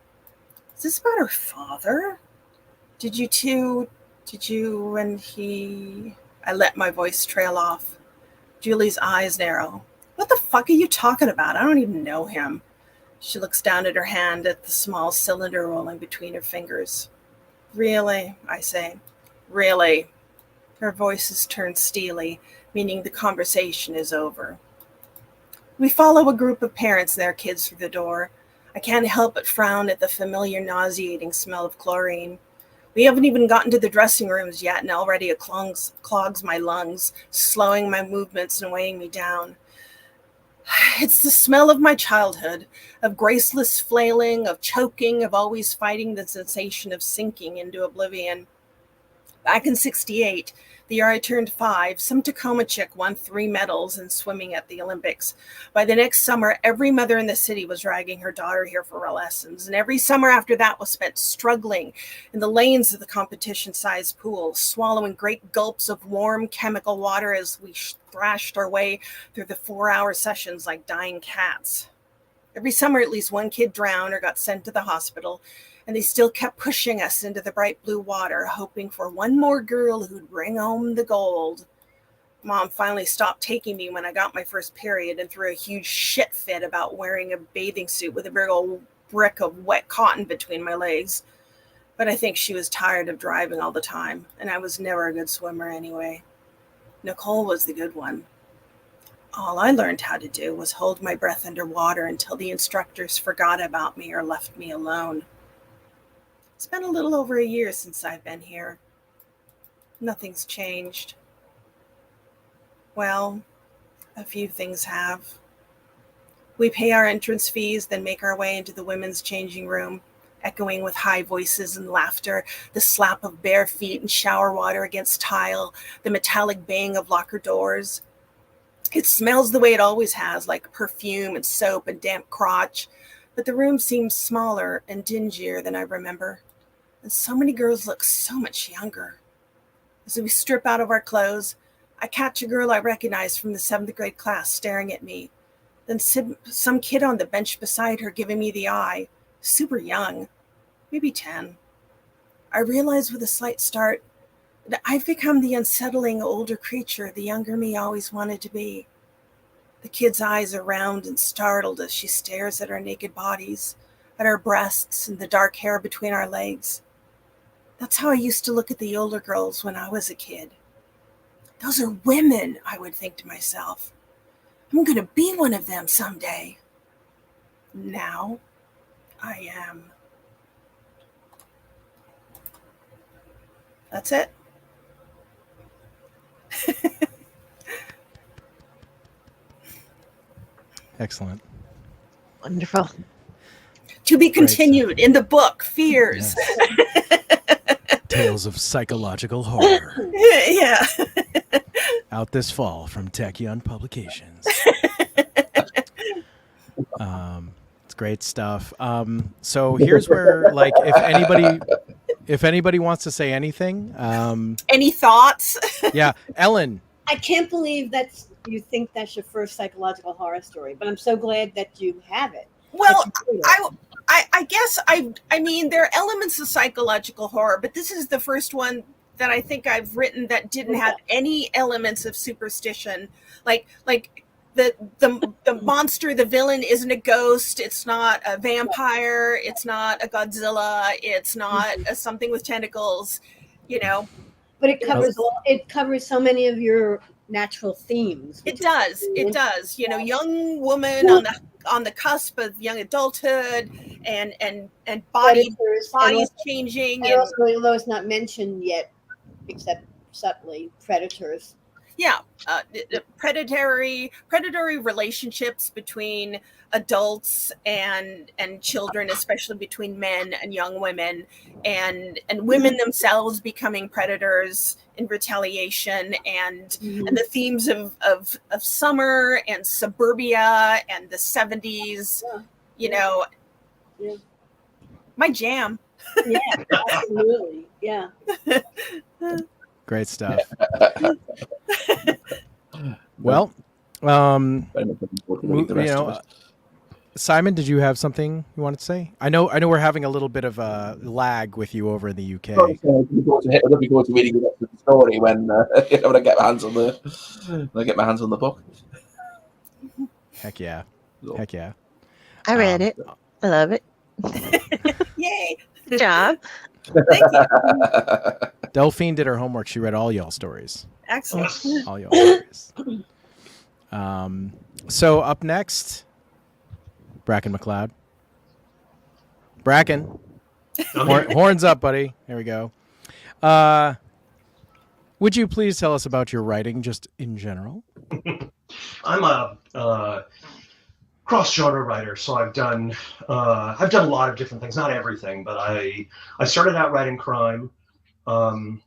Is this about her father? Did you and he... I let my voice trail off. Julie's eyes narrow. What the fuck are you talking about? I don't even know him. She looks down at her hand at the small cylinder rolling between her fingers. Really, I say. Really. Her voice is turned steely, meaning the conversation is over. We follow a group of parents and their kids through the door. I can't help but frown at the familiar nauseating smell of chlorine. We haven't even gotten to the dressing rooms yet, and already it clogs my lungs, slowing my movements and weighing me down. It's the smell of my childhood, of graceless flailing, of choking, of always fighting the sensation of sinking into oblivion. Back in '68, the year I turned 5, some Tacoma chick won 3 medals in swimming at the Olympics. By the next summer, every mother in the city was dragging her daughter here for lessons, and every summer after that was spent struggling in the lanes of the competition-sized pool, swallowing great gulps of warm chemical water as we thrashed our way through the 4-hour sessions like dying cats. Every summer, at least one kid drowned or got sent to the hospital, and they still kept pushing us into the bright blue water, hoping for one more girl who'd bring home the gold. Mom finally stopped taking me when I got my first period and threw a huge shit fit about wearing a bathing suit with a big old brick of wet cotton between my legs. But I think she was tired of driving all the time, and I was never a good swimmer anyway. Nicole was the good one. All I learned how to do was hold my breath underwater until the instructors forgot about me or left me alone. It's been a little over a year since I've been here. Nothing's changed. Well, a few things have. We pay our entrance fees, then make our way into the women's changing room, echoing with high voices and laughter, the slap of bare feet and shower water against tile, the metallic bang of locker doors. It smells the way it always has, like perfume and soap and damp crotch, but the room seems smaller and dingier than I remember. And so many girls look so much younger. As we strip out of our clothes, I catch a girl I recognize from the 7th grade class staring at me. Then some kid on the bench beside her giving me the eye, super young, maybe 10. I realize with a slight start that I've become the unsettling older creature the younger me always wanted to be. The kid's eyes are round and startled as she stares at our naked bodies, at our breasts and the dark hair between our legs. That's how I used to look at the older girls when I was a kid. Those are women, I would think to myself. I'm going to be one of them someday. Now, I am. That's it. Excellent. Wonderful. To be continued in the book, Fears. Yes. Tales of Psychological Horror. Yeah. Out this fall from Tachyon Publications. It's great stuff. So here's where, like, if anybody wants to say anything, Any thoughts? yeah, Ellen. I can't believe you think that's your first psychological horror story, but I'm so glad that you have it. Well, I guess I mean, there are elements of psychological horror, but this is the first one that I think I've written that didn't have any elements of superstition. Like the monster, the villain isn't a ghost. It's not a vampire. It's not a Godzilla. It's not something with tentacles, you know. But it covers so many of your natural themes. It does. It does. You know, young woman on the cusp of young adulthood and bodies changing. And also, although it's not mentioned yet, except subtly, predators. Yeah, predatory relationships between adults and children, especially between men and young women, and women themselves becoming predators in retaliation, and the themes of summer and suburbia and the 70s. You know, my jam. Yeah, absolutely. Yeah. Great stuff. Well, you know, Simon, did you have something you wanted to say? I know we're having a little bit of a lag with you over in the UK. I'll be going to reading the story when I get my hands on the book. Heck yeah. I read it. I love it. Yay! Good job. Thank you. Delphine did her homework. She read all y'all stories. Excellent. All y'all stories. So up next, Bracken MacLeod. Bracken. Horns up, buddy. Here we go. Would you please tell us about your writing just in general? I'm a cross-genre writer, so I've done a lot of different things. Not everything, but I started out writing crime, and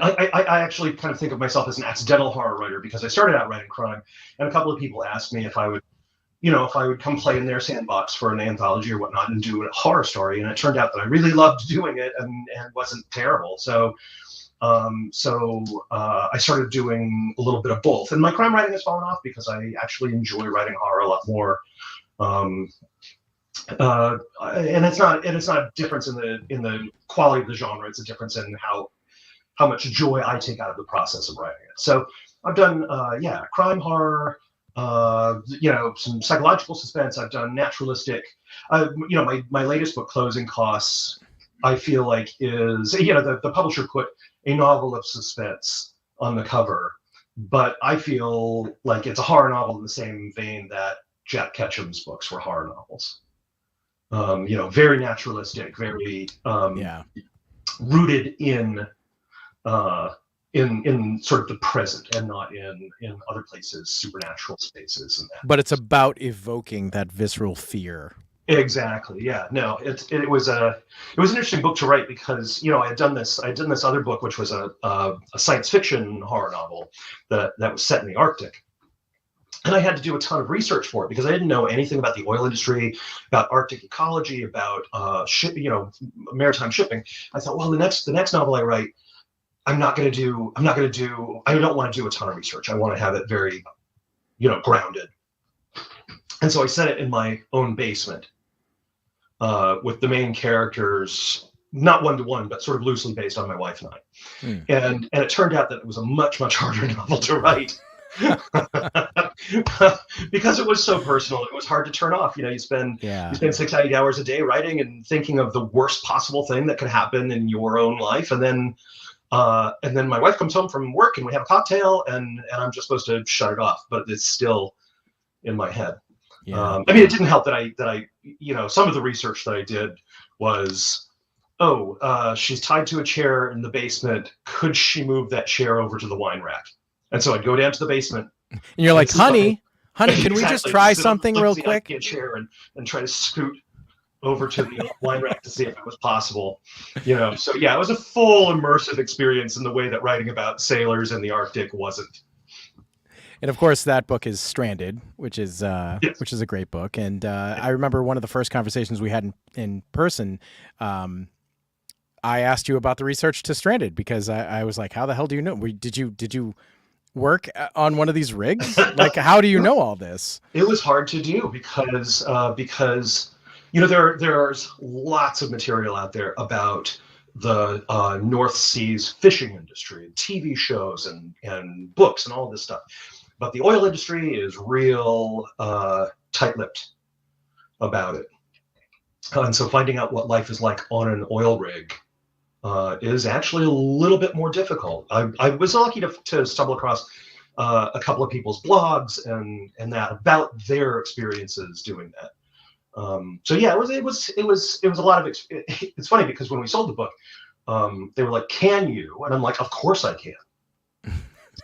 I actually kind of think of myself as an accidental horror writer because I started out writing crime, and a couple of people asked me if I would come play in their sandbox for an anthology or whatnot and do a horror story, and it turned out that I really loved doing it and wasn't terrible. So I started doing a little bit of both, and my crime writing has fallen off because I actually enjoy writing horror a lot more. And it's not a difference in the quality of the genre. It's a difference in how much joy I take out of the process of writing it. So I've done crime horror, some psychological suspense. I've done naturalistic. My latest book, Closing, costs I feel like is, you know, the publisher put a novel of suspense on the cover, but I feel like it's a horror novel in the same vein that Jack Ketchum's books were horror novels. You know, very naturalistic, very rooted in sort of the present and not in other places, supernatural spaces and that. But it's about evoking that visceral fear. Exactly. Yeah. No. It was an interesting book to write because, you know, I had done this other book which was a science fiction horror novel that was set in the Arctic. And I had to do a ton of research for it because I didn't know anything about the oil industry, about Arctic ecology, about maritime shipping. I thought, well, the next novel I write, I don't want to do a ton of research. I want to have it very, you know, grounded. And so I set it in my own basement with the main characters, not one-to-one, but sort of loosely based on my wife and I. And it turned out that it was a much, much harder novel to write. Because it was so personal. It was hard to turn off. You know, you spend 6 8 hours a day writing and thinking of the worst possible thing that could happen in your own life, and then my wife comes home from work and we have a cocktail and I'm just supposed to shut it off, but it's still in my head. I mean, it didn't help that I you know, some of the research that I did was, she's tied to a chair in the basement, could she move that chair over to the wine rack? And so I'd go down to the basement. And you're like, honey, can we just try something real quick? The chair and try to scoot over to the wine rack to see if it was possible. You know, so yeah, it was a full immersive experience in the way that writing about sailors in the Arctic wasn't. And of course, that book is Stranded, which is a great book. And I remember one of the first conversations we had in person. I asked you about the research to Stranded because I was like, how the hell do you know? Did you work on one of these rigs? Like, how do you know all this? It was hard to do because you know, there's lots of material out there about the North Sea's fishing industry, TV shows and books and all this stuff. But the oil industry is real tight-lipped about it. And so finding out what life is like on an oil rig is actually a little bit more difficult. I was lucky to stumble across a couple of people's blogs and that about their experiences doing that. So yeah, it was a lot of. It's funny because when we sold the book, they were like, "Can you?" And I'm like, "Of course I can."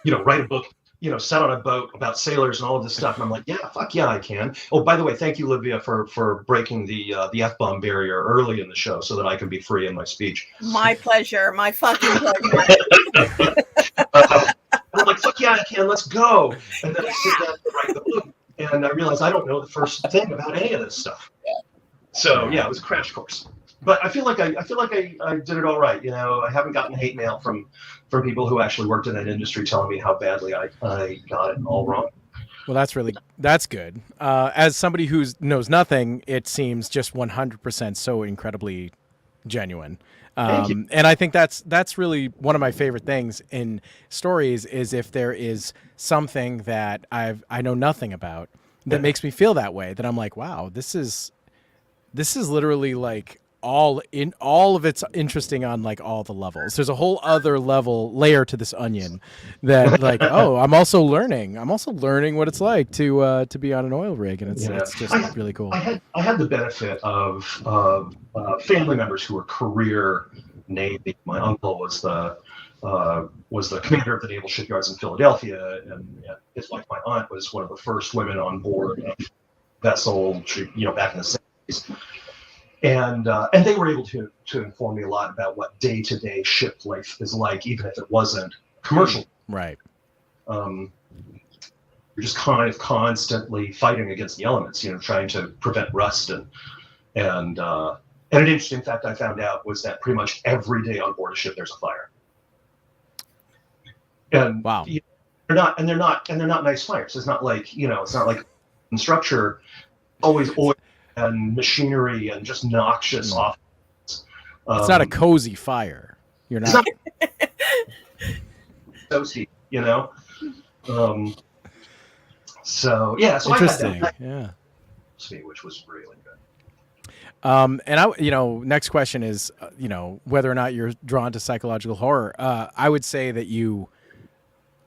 You know, write a book, you know, set on a boat about sailors and all of this stuff. And I'm like, "Yeah, fuck yeah, I can." Oh, by the way, thank you, Livia, for breaking the F-bomb barrier early in the show so that I can be free in my speech. My pleasure. My fucking pleasure. I'm like, "Fuck yeah, I can. Let's go." And then I sit down to write the book. And I realized I don't know the first thing about any of this stuff. So yeah, it was a crash course. But I feel like I did it all right. You know, I haven't gotten hate mail from people who actually worked in that industry telling me how badly I got it all wrong. Well, that's good. As somebody who knows nothing, it seems just 100% so incredibly genuine. And I think that's really one of my favorite things in stories is if there is something that I know nothing about that makes me feel that way, that I'm like, wow, this is literally like all of it's interesting on like all the levels. There's a whole other layer to this onion that like, I'm also learning what it's like to be on an oil rig, and it's just really cool. I had the benefit of family members who were career Navy. My uncle was the commander of the naval shipyards in Philadelphia, and his wife, my aunt, was one of the first women on board a vessel, you know, back in the 70s. And they were able to inform me a lot about what day-to-day ship life is like, even if it wasn't commercial. Right. You're just kind of constantly fighting against the elements, you know, trying to prevent rust and an interesting fact I found out was that pretty much every day on board a ship there's a fire. And wow. They're not nice fires. It's not like structure, always oil and machinery and just noxious off. It's not a cozy fire. You're not. Cozy, you know. So yeah, so interesting. I had that, which was really good. And next question is, whether or not you're drawn to psychological horror. I would say that you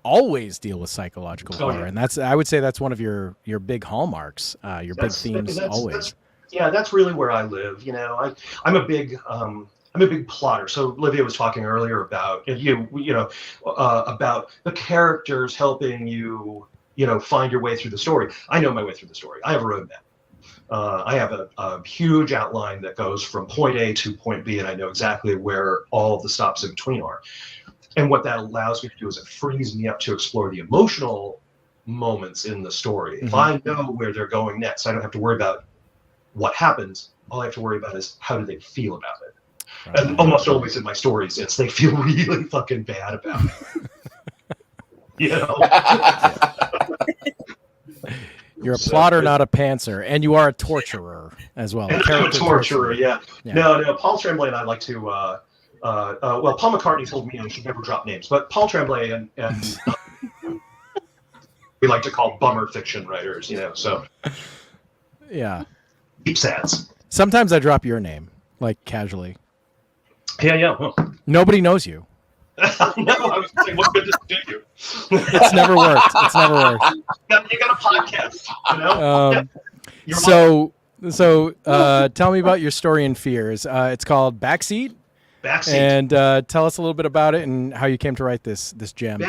always deal with psychological horror, and I would say that's one of your big hallmarks, big themes always. That's really where I live. I'm a big plotter. So Livia was talking earlier about about the characters helping you, find your way through the story. I know my way through the story. I have a roadmap. I have a huge outline that goes from point A to point B, and I know exactly where all of the stops in between are. And what that allows me to do is it frees me up to explore the emotional moments in the story. Mm-hmm. If I know where they're going next, I don't have to worry about what happens. All I have to worry about is how do they feel about it. Right. And almost always in my stories, it's they feel really fucking bad about it. You're a plotter, not a pantser, and you are a torturer as well. I'm a torturer, yeah. No, Paul Tremblay and I like to. Paul McCartney told me I should never drop names, but Paul Tremblay and we like to call bummer fiction writers, So yeah, deep sads. Sometimes I drop your name, like casually. Yeah. Well. Nobody knows you. No, I was saying, what good does it do you? It's never worked. You got a podcast, So tell me about your story in Fears. It's called Backseat. And tell us a little bit about it and how you came to write this gem.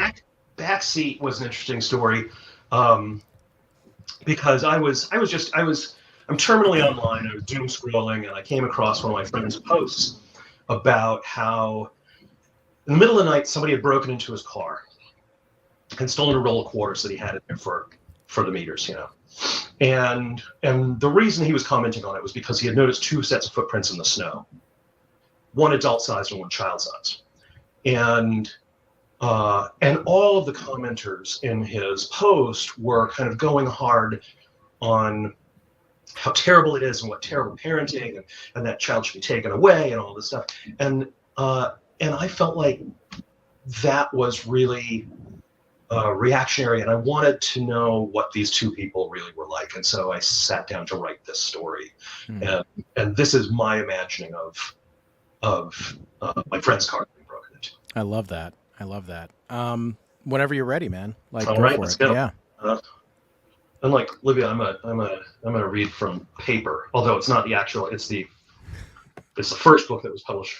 Backseat was an interesting story because I'm terminally online. I was doom scrolling, and I came across one of my friend's posts about how in the middle of the night somebody had broken into his car and stolen a roll of quarters that he had in there for the meters, And the reason he was commenting on it was because he had noticed two sets of footprints in the snow. One adult-sized and one child-sized, and all of the commenters in his post were kind of going hard on how terrible it is and what terrible parenting and that child should be taken away and all this stuff, and I felt like that was really reactionary, and I wanted to know what these two people really were like, and so I sat down to write this story, and this is my imagining of my friend's car being broken into. I love that. Whenever you're ready, man. All right, let's go. Yeah. Unlike Livia, I'm gonna read from paper, although it's not the actual. It's the first book that was published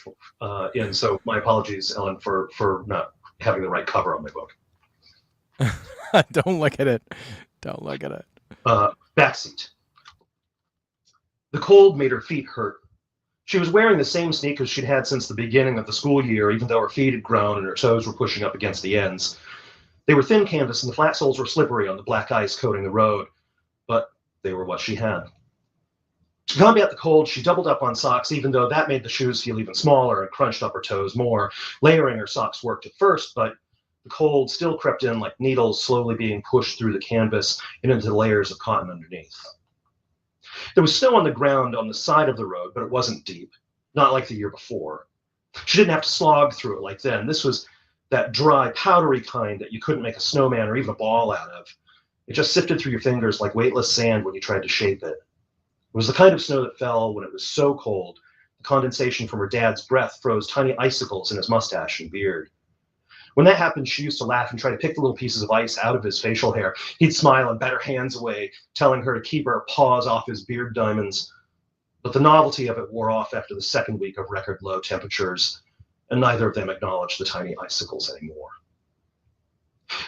in. So my apologies, Ellen, for not having the right cover on my book. Don't look at it. Backseat. The cold made her feet hurt. She was wearing the same sneakers she'd had since the beginning of the school year, even though her feet had grown and her toes were pushing up against the ends. They were thin canvas, and the flat soles were slippery on the black ice coating the road, but they were what she had. To combat the cold, she doubled up on socks, even though that made the shoes feel even smaller and crunched up her toes more. Layering her socks worked at first, but the cold still crept in like needles slowly being pushed through the canvas and into the layers of cotton underneath. There was snow on the ground on the side of the road, but it wasn't deep, not like the year before. She didn't have to slog through it like then. This was that dry, powdery kind that you couldn't make a snowman or even a ball out of. It just sifted through your fingers like weightless sand when you tried to shape it. It was the kind of snow that fell when it was so cold. The condensation from her dad's breath froze tiny icicles in his mustache and beard. When that happened, she used to laugh and try to pick the little pieces of ice out of his facial hair. He'd smile and bat her hands away, telling her to keep her paws off his beard diamonds. But the novelty of it wore off after the second week of record low temperatures, and neither of them acknowledged the tiny icicles anymore.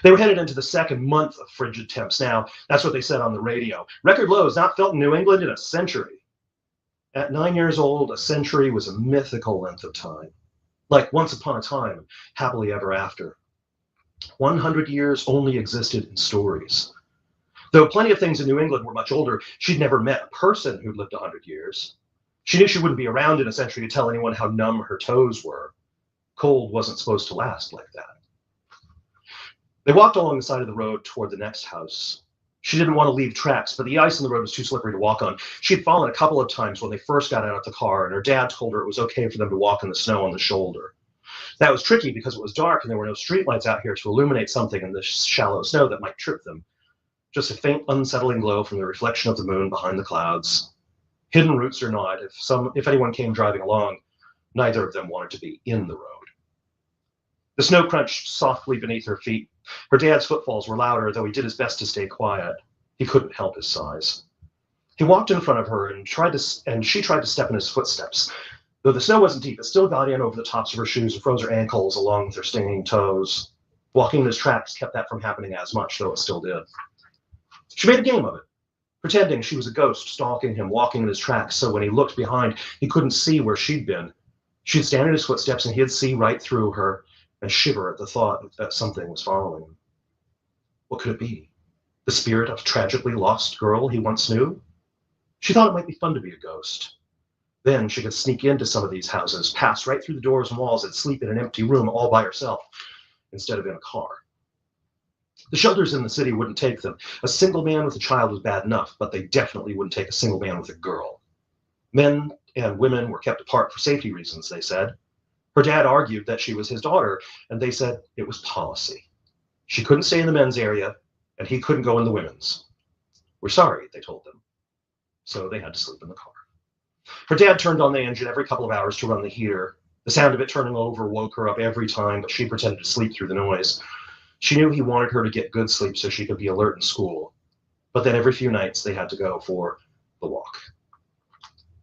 They were headed into the second month of frigid temps now. That's what they said on the radio. Record lows not felt in New England in a century. At 9 years old, a century was a mythical length of time. Like once upon a time, happily ever after. 100 years only existed in stories. Though plenty of things in New England were much older, she'd never met a person who'd lived 100 years. She knew she wouldn't be around in a century to tell anyone how numb her toes were. Cold wasn't supposed to last like that. They walked along the side of the road toward the next house. She didn't want to leave tracks, but the ice on the road was too slippery to walk on. She'd fallen a couple of times when they first got out of the car, and her dad told her it was okay for them to walk in the snow on the shoulder. That was tricky because it was dark and there were no streetlights out here to illuminate something in the shallow snow that might trip them. Just a faint, unsettling glow from the reflection of the moon behind the clouds. Hidden routes or not, if anyone came driving along, neither of them wanted to be in the road. The snow crunched softly beneath her feet. Her dad's footfalls were louder, though he did his best to stay quiet. He couldn't help his size. He walked in front of her and she tried to step in his footsteps. Though the snow wasn't deep, it still got in over the tops of her shoes and froze her ankles along with her stinging toes. Walking in his tracks kept that from happening as much, though it still did. She made a game of it, pretending she was a ghost stalking him, walking in his tracks, so when he looked behind, he couldn't see where she'd been. She'd stand in his footsteps and he'd see right through her and shiver at the thought that something was following him. What could it be? The spirit of a tragically lost girl he once knew? She thought it might be fun to be a ghost. Then she could sneak into some of these houses, pass right through the doors and walls, and sleep in an empty room all by herself, instead of in a car. The shelters in the city wouldn't take them. A single man with a child was bad enough, but they definitely wouldn't take a single man with a girl. Men and women were kept apart for safety reasons, they said. Her dad argued that she was his daughter, and they said it was policy. She couldn't stay in the men's area, and he couldn't go in the women's. We're sorry, they told them. So they had to sleep in the car. Her dad turned on the engine every couple of hours to run the heater. The sound of it turning over woke her up every time, but she pretended to sleep through the noise. She knew he wanted her to get good sleep so she could be alert in school. But then every few nights they had to go for the walk.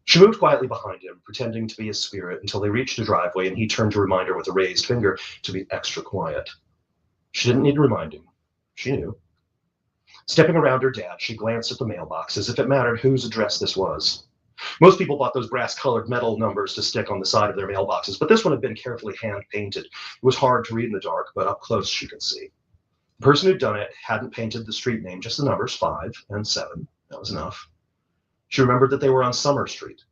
She moved quietly behind him, pretending to be his spirit, until they reached a driveway and he turned to remind her with a raised finger to be extra quiet. She didn't need to remind him. She knew. Stepping around her dad, she glanced at the mailbox as if it mattered whose address this was. Most people bought those brass-colored metal numbers to stick on the side of their mailboxes, but this one had been carefully hand-painted. It was hard to read in the dark, but up close she could see. The person who'd done it hadn't painted the street name, just the numbers 5 and 7. That was enough. She remembered that they were on Summer Street.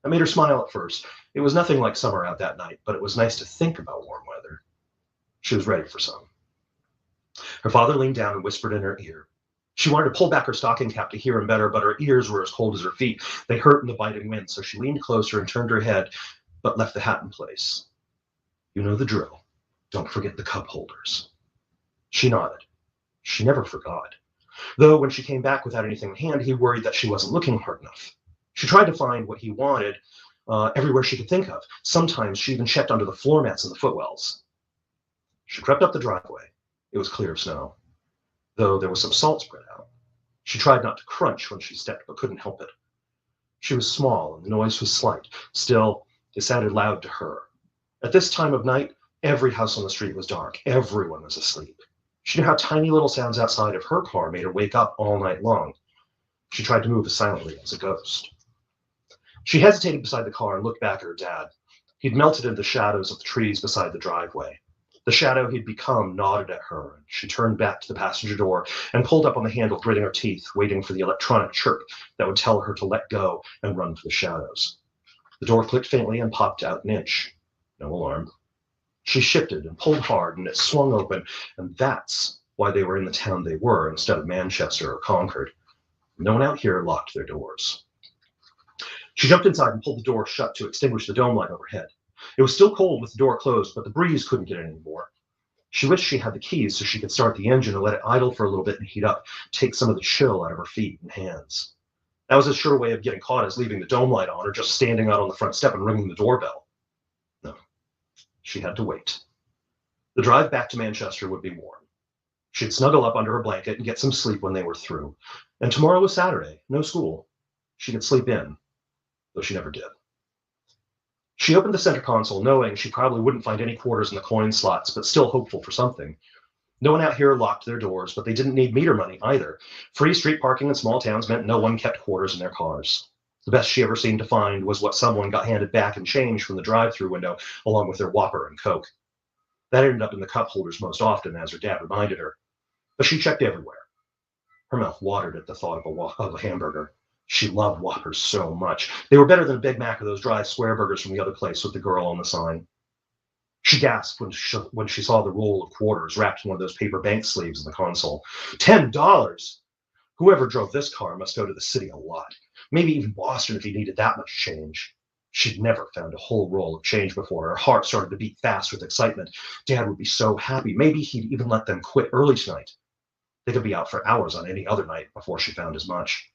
That made her smile at first. It was nothing like summer out that night, but it was nice to think about warm weather. She was ready for some. Her father leaned down and whispered in her ear. She wanted to pull back her stocking cap to hear him better, but her ears were as cold as her feet. They hurt in the biting wind, so she leaned closer and turned her head, but left the hat in place. You know the drill. Don't forget the cup holders. She nodded. She never forgot. Though when she came back without anything in hand, he worried that she wasn't looking hard enough. She tried to find what he wanted everywhere she could think of. Sometimes she even checked under the floor mats and the footwells. She crept up the driveway. It was clear of snow, though there was some salt spread out. She tried not to crunch when she stepped, but couldn't help it. She was small, and the noise was slight. Still, it sounded loud to her. At this time of night, every house on the street was dark. Everyone was asleep. She knew how tiny little sounds outside of her car made her wake up all night long. She tried to move as silently as a ghost. She hesitated beside the car and looked back at her dad. He'd melted into the shadows of the trees beside the driveway. The shadow he'd become nodded at her, and she turned back to the passenger door and pulled up on the handle, gritting her teeth, waiting for the electronic chirp that would tell her to let go and run for the shadows. The door clicked faintly and popped out an inch. No alarm. She shifted and pulled hard, and it swung open, and that's why they were in the town they were instead of Manchester or Concord. No one out here locked their doors. She jumped inside and pulled the door shut to extinguish the dome light overhead. It was still cold with the door closed, but the breeze couldn't get any more. She wished she had the keys so she could start the engine and let it idle for a little bit and heat up, take some of the chill out of her feet and hands. That was a sure way of getting caught as leaving the dome light on or just standing out on the front step and ringing the doorbell. No, she had to wait. The drive back to Manchester would be warm. She'd snuggle up under her blanket and get some sleep when they were through. And tomorrow was Saturday, no school. She could sleep in, though she never did. She opened the center console, knowing she probably wouldn't find any quarters in the coin slots, but still hopeful for something. No one out here locked their doors, but they didn't need meter money either. Free street parking in small towns meant no one kept quarters in their cars. The best she ever seemed to find was what someone got handed back in change from the drive-through window, along with their Whopper and Coke. That ended up in the cup holders most often, as her dad reminded her. But she checked everywhere. Her mouth watered at the thought of a hamburger. She loved Whoppers so much. They were better than a Big Mac or those dry square burgers from the other place with the girl on the sign. She gasped when she saw the roll of quarters wrapped in one of those paper bank sleeves in the console. $10! Whoever drove this car must go to the city a lot. Maybe even Boston if he needed that much change. She'd never found a whole roll of change before. Her heart started to beat fast with excitement. Dad would be so happy. Maybe he'd even let them quit early tonight. They could be out for hours on any other night before she found as much.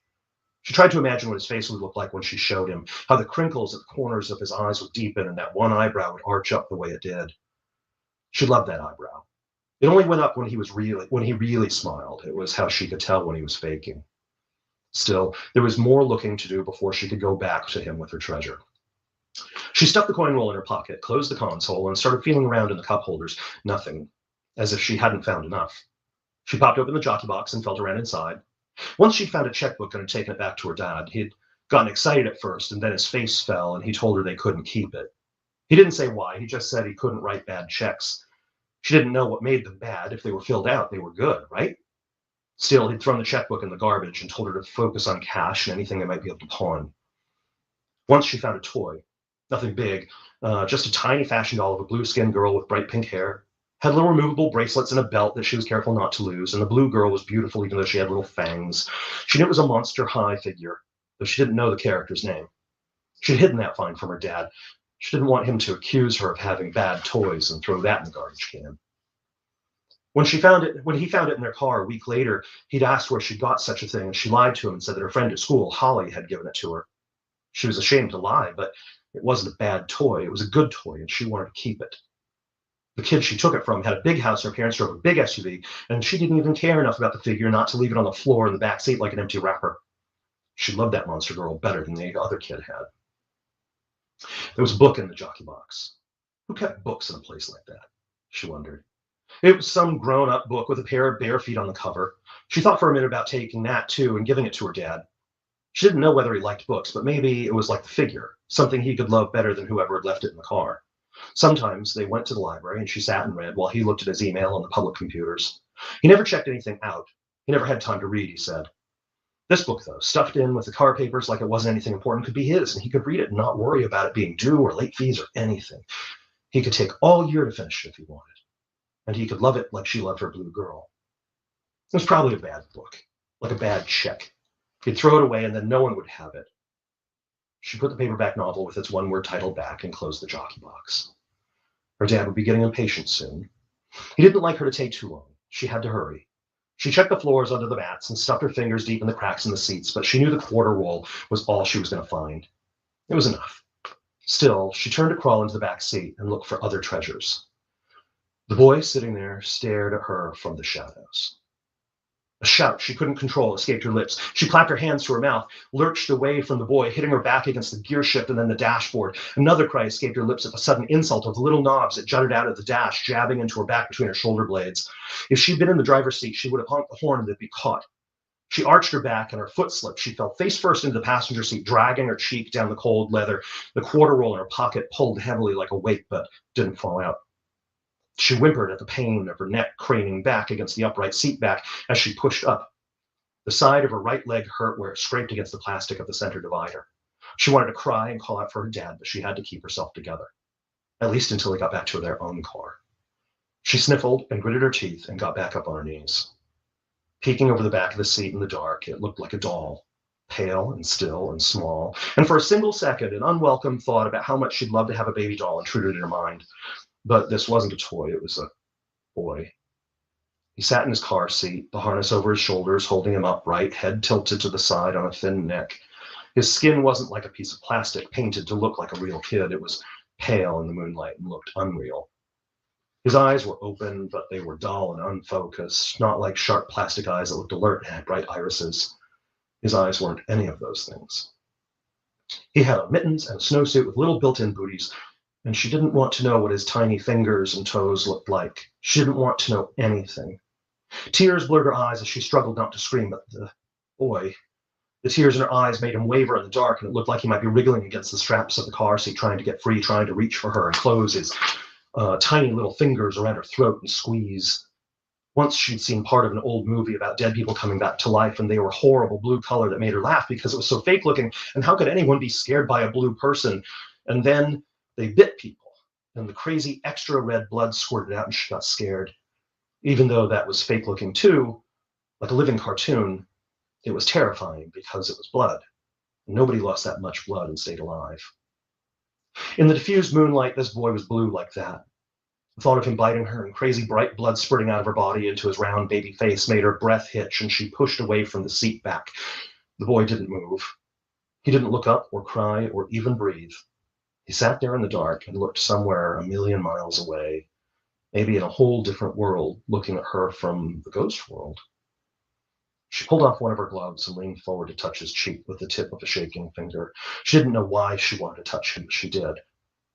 She tried to imagine what his face would look like when she showed him, how the crinkles at the corners of his eyes would deepen and that one eyebrow would arch up the way it did. She loved that eyebrow. It only went up when he really smiled. It was how she could tell when he was faking. Still, there was more looking to do before she could go back to him with her treasure. She stuffed the coin roll in her pocket, closed the console, and started feeling around in the cup holders. Nothing, as if she hadn't found enough. She popped open the jockey box and felt around inside. Once she'd found a checkbook and had taken it back to her dad. He'd gotten excited at first, and then his face fell, and he told her they couldn't keep it. He didn't say why. He just said he couldn't write bad checks. She didn't know what made them bad. If they were filled out, they were good, right? Still, he'd thrown the checkbook in the garbage and told her to focus on cash and anything they might be able to pawn. Once she found a toy. Nothing big, just a tiny fashion doll of a blue-skinned girl with bright pink hair. Had little removable bracelets and a belt that she was careful not to lose, and the blue girl was beautiful even though she had little fangs. She knew it was a Monster High figure, though she didn't know the character's name. She'd hidden that find from her dad. She didn't want him to accuse her of having bad toys and throw that in the garbage can. When he found it in their car a week later, he'd asked where she got such a thing, and she lied to him and said that her friend at school, Holly, had given it to her. She was ashamed to lie, but it wasn't a bad toy. It was a good toy, and she wanted to keep it. The kid she took it from had a big house, her parents drove a big SUV, and she didn't even care enough about the figure not to leave it on the floor in the back seat like an empty wrapper. She loved that monster girl better than the other kid had. There was a book in the jockey box. Who kept books in a place like that? She wondered. It was some grown-up book with a pair of bare feet on the cover. She thought for a minute about taking that, too, and giving it to her dad. She didn't know whether he liked books, but maybe it was like the figure, something he could love better than whoever had left it in the car. Sometimes they went to the library, and she sat and read while he looked at his email on the public computers. He never checked anything out. He never had time to read, he said. This book, though, stuffed in with the car papers like it wasn't anything important, could be his, and he could read it and not worry about it being due or late fees or anything. He could take all year to finish it if he wanted. And he could love it like she loved her blue girl. It was probably a bad book, like a bad check. He'd throw it away and then no one would have it. She put the paperback novel with its one-word title back and closed the jockey box. Her dad would be getting impatient soon. He didn't like her to take too long. She had to hurry. She checked the floors under the mats and stuffed her fingers deep in the cracks in the seats, but she knew the quarter roll was all she was going to find. It was enough. Still, she turned to crawl into the back seat and look for other treasures. The boy sitting there stared at her from the shadows. A shout she couldn't control escaped her lips. She clapped her hands to her mouth, lurched away from the boy, hitting her back against the gear shift and then the dashboard. Another cry escaped her lips at the sudden insult of the little knobs that jutted out of the dash, jabbing into her back between her shoulder blades. If she'd been in the driver's seat, she would have honked the horn and they'd be caught. She arched her back and her foot slipped. She fell face first into the passenger seat, dragging her cheek down the cold leather. The quarter roll in her pocket pulled heavily like a weight, but didn't fall out. She whimpered at the pain of her neck craning back against the upright seat back as she pushed up. The side of her right leg hurt where it scraped against the plastic of the center divider. She wanted to cry and call out for her dad, but she had to keep herself together, at least until they got back to their own car. She sniffled and gritted her teeth and got back up on her knees. Peeking over the back of the seat in the dark, it looked like a doll, pale and still and small. And for a single second, an unwelcome thought about how much she'd love to have a baby doll intruded in her mind. But this wasn't a toy, it was a boy. He sat in his car seat, the harness over his shoulders, holding him upright, head tilted to the side on a thin neck. His skin wasn't like a piece of plastic painted to look like a real kid. It was pale in the moonlight and looked unreal. His eyes were open, but they were dull and unfocused, not like sharp plastic eyes that looked alert and had bright irises. His eyes weren't any of those things. He had on mittens and a snowsuit with little built-in booties, and she didn't want to know what his tiny fingers and toes looked like. She didn't want to know anything. Tears blurred her eyes as she struggled not to scream, but the boy, the tears in her eyes made him waver in the dark, and it looked like he might be wriggling against the straps of the car seat, trying to get free, trying to reach for her and close his tiny little fingers around her throat and squeeze. Once she'd seen part of an old movie about dead people coming back to life, and they were horrible blue color that made her laugh because it was so fake looking, and how could anyone be scared by a blue person? And then they bit people, and the crazy extra red blood squirted out, and she got scared. Even though that was fake looking too, like a living cartoon, it was terrifying because it was blood. Nobody lost that much blood and stayed alive. In the diffused moonlight, this boy was blue like that. The thought of him biting her and crazy bright blood spurting out of her body into his round baby face made her breath hitch, and she pushed away from the seat back. The boy didn't move. He didn't look up or cry or even breathe. He sat there in the dark and looked somewhere a million miles away, maybe in a whole different world, looking at her from the ghost world. She pulled off one of her gloves and leaned forward to touch his cheek with the tip of a shaking finger. She didn't know why she wanted to touch him, but she did.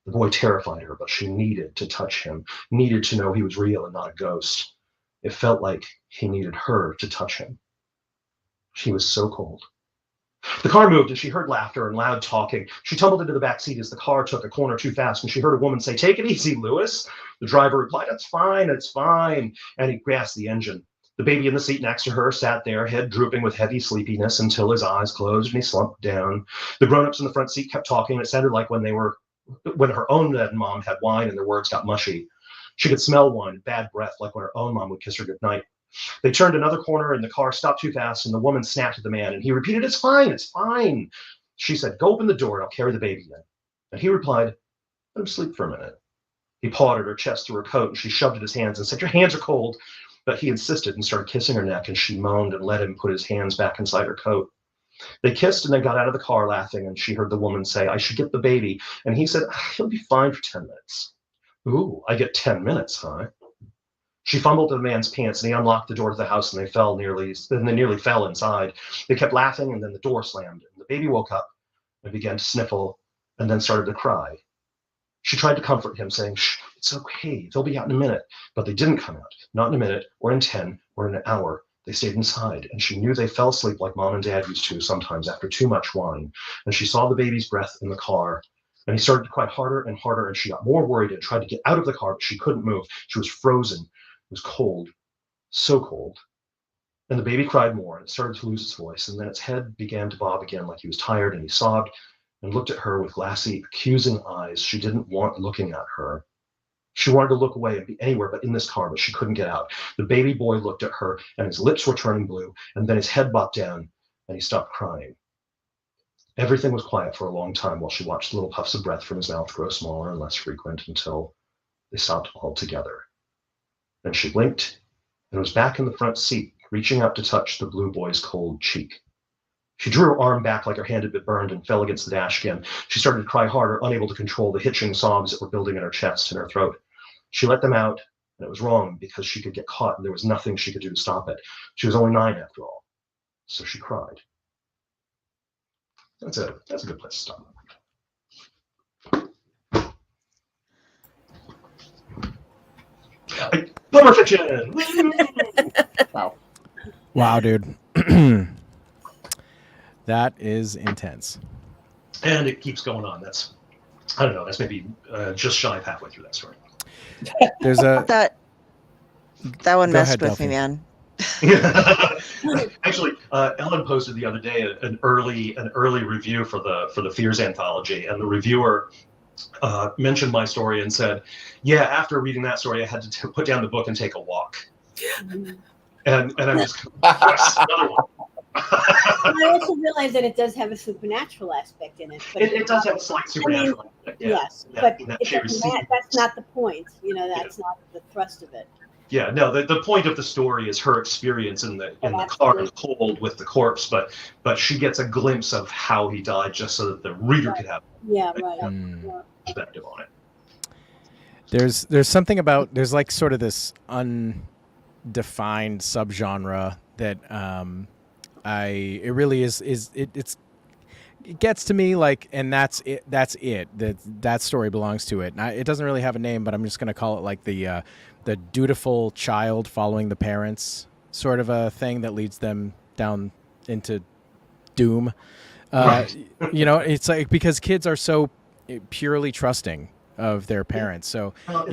The boy terrified her, but she needed to touch him, needed to know he was real and not a ghost. It felt like he needed her to touch him. She was so cold. The car moved and she heard laughter and loud talking. She tumbled into the back seat as the car took a corner too fast, and she heard a woman say, "Take it easy, Lewis." The driver replied, "It's fine, it's fine." And he gasped the engine. The baby in the seat next to her sat there, head drooping with heavy sleepiness, until his eyes closed and he slumped down. The grown-ups in the front seat kept talking. It sounded like when her own dad and mom had wine and their words got mushy. She could smell wine, bad breath, like when her own mom would kiss her goodnight. They turned another corner and the car stopped too fast, and the woman snapped at the man, and he repeated, "It's fine, it's fine." She said, "Go open the door and I'll carry the baby in." And he replied, "Let him sleep for a minute." He pawed at her chest through her coat, and she shoved at his hands and said, "Your hands are cold." But he insisted and started kissing her neck, and she moaned and let him put his hands back inside her coat. They kissed and then got out of the car laughing, and she heard the woman say, "I should get the baby." And he said, "He'll be fine for 10 minutes. "Ooh, I get 10 minutes, huh?" She fumbled to the man's pants, and he unlocked the door to the house, and they nearly fell inside. They kept laughing, and then the door slammed, and the baby woke up and began to sniffle and then started to cry. She tried to comfort him, saying, "Shh, it's okay, they'll be out in a minute." But they didn't come out, not in a minute, or in 10, or in an hour. They stayed inside, and she knew they fell asleep like Mom and Dad used to sometimes after too much wine. And she saw the baby's breath in the car, and he started to cry harder and harder, and she got more worried and tried to get out of the car, but she couldn't move. She was frozen. It was cold, so cold. And the baby cried more, and it started to lose its voice, and then its head began to bob again like he was tired, and he sobbed and looked at her with glassy, accusing eyes. She didn't want looking at her. She wanted to look away and be anywhere but in this car, but she couldn't get out. The baby boy looked at her, and his lips were turning blue, and then his head bobbed down, and he stopped crying. Everything was quiet for a long time while she watched little puffs of breath from his mouth grow smaller and less frequent until they stopped altogether. Then she blinked and was back in the front seat, reaching out to touch the blue boy's cold cheek. She drew her arm back like her hand had been burned and fell against the dash again. She started to cry harder, unable to control the hitching sobs that were building in her chest and her throat. She let them out, and it was wrong because she could get caught and there was nothing she could do to stop it. She was only 9 after all, so she cried. That's a good place to stop. Bummer fiction! Wow, dude. That is intense. And it keeps going on. That's maybe just shy of halfway through that story. There's a that one Go messed ahead, with Delphi. me, man. Actually, Ellen posted the other day an early review for the Fears anthology, and the reviewer mentioned my story and said, "Yeah, after reading that story, I had to put down the book and take a walk." And I'm just yes, another one. I also realize that it does have a supernatural aspect in it. But It does have a slight supernatural aspect. Yeah. Yes, Yeah, but that it she doesn't received. that's not the point. That's not the thrust of it. Yeah, no, the point of the story is her experience in the car in the cold with the corpse, but she gets a glimpse of how he died just so that the reader could have Yeah, right. a perspective on it. There's something about there's like sort of this undefined subgenre that it really is it gets to me like, and that's it that story belongs to it. It doesn't really have a name, but I'm just going to call it like the dutiful child following the parents sort of a thing that leads them down into doom. Right. It's like because kids are so purely trusting of their parents. So, my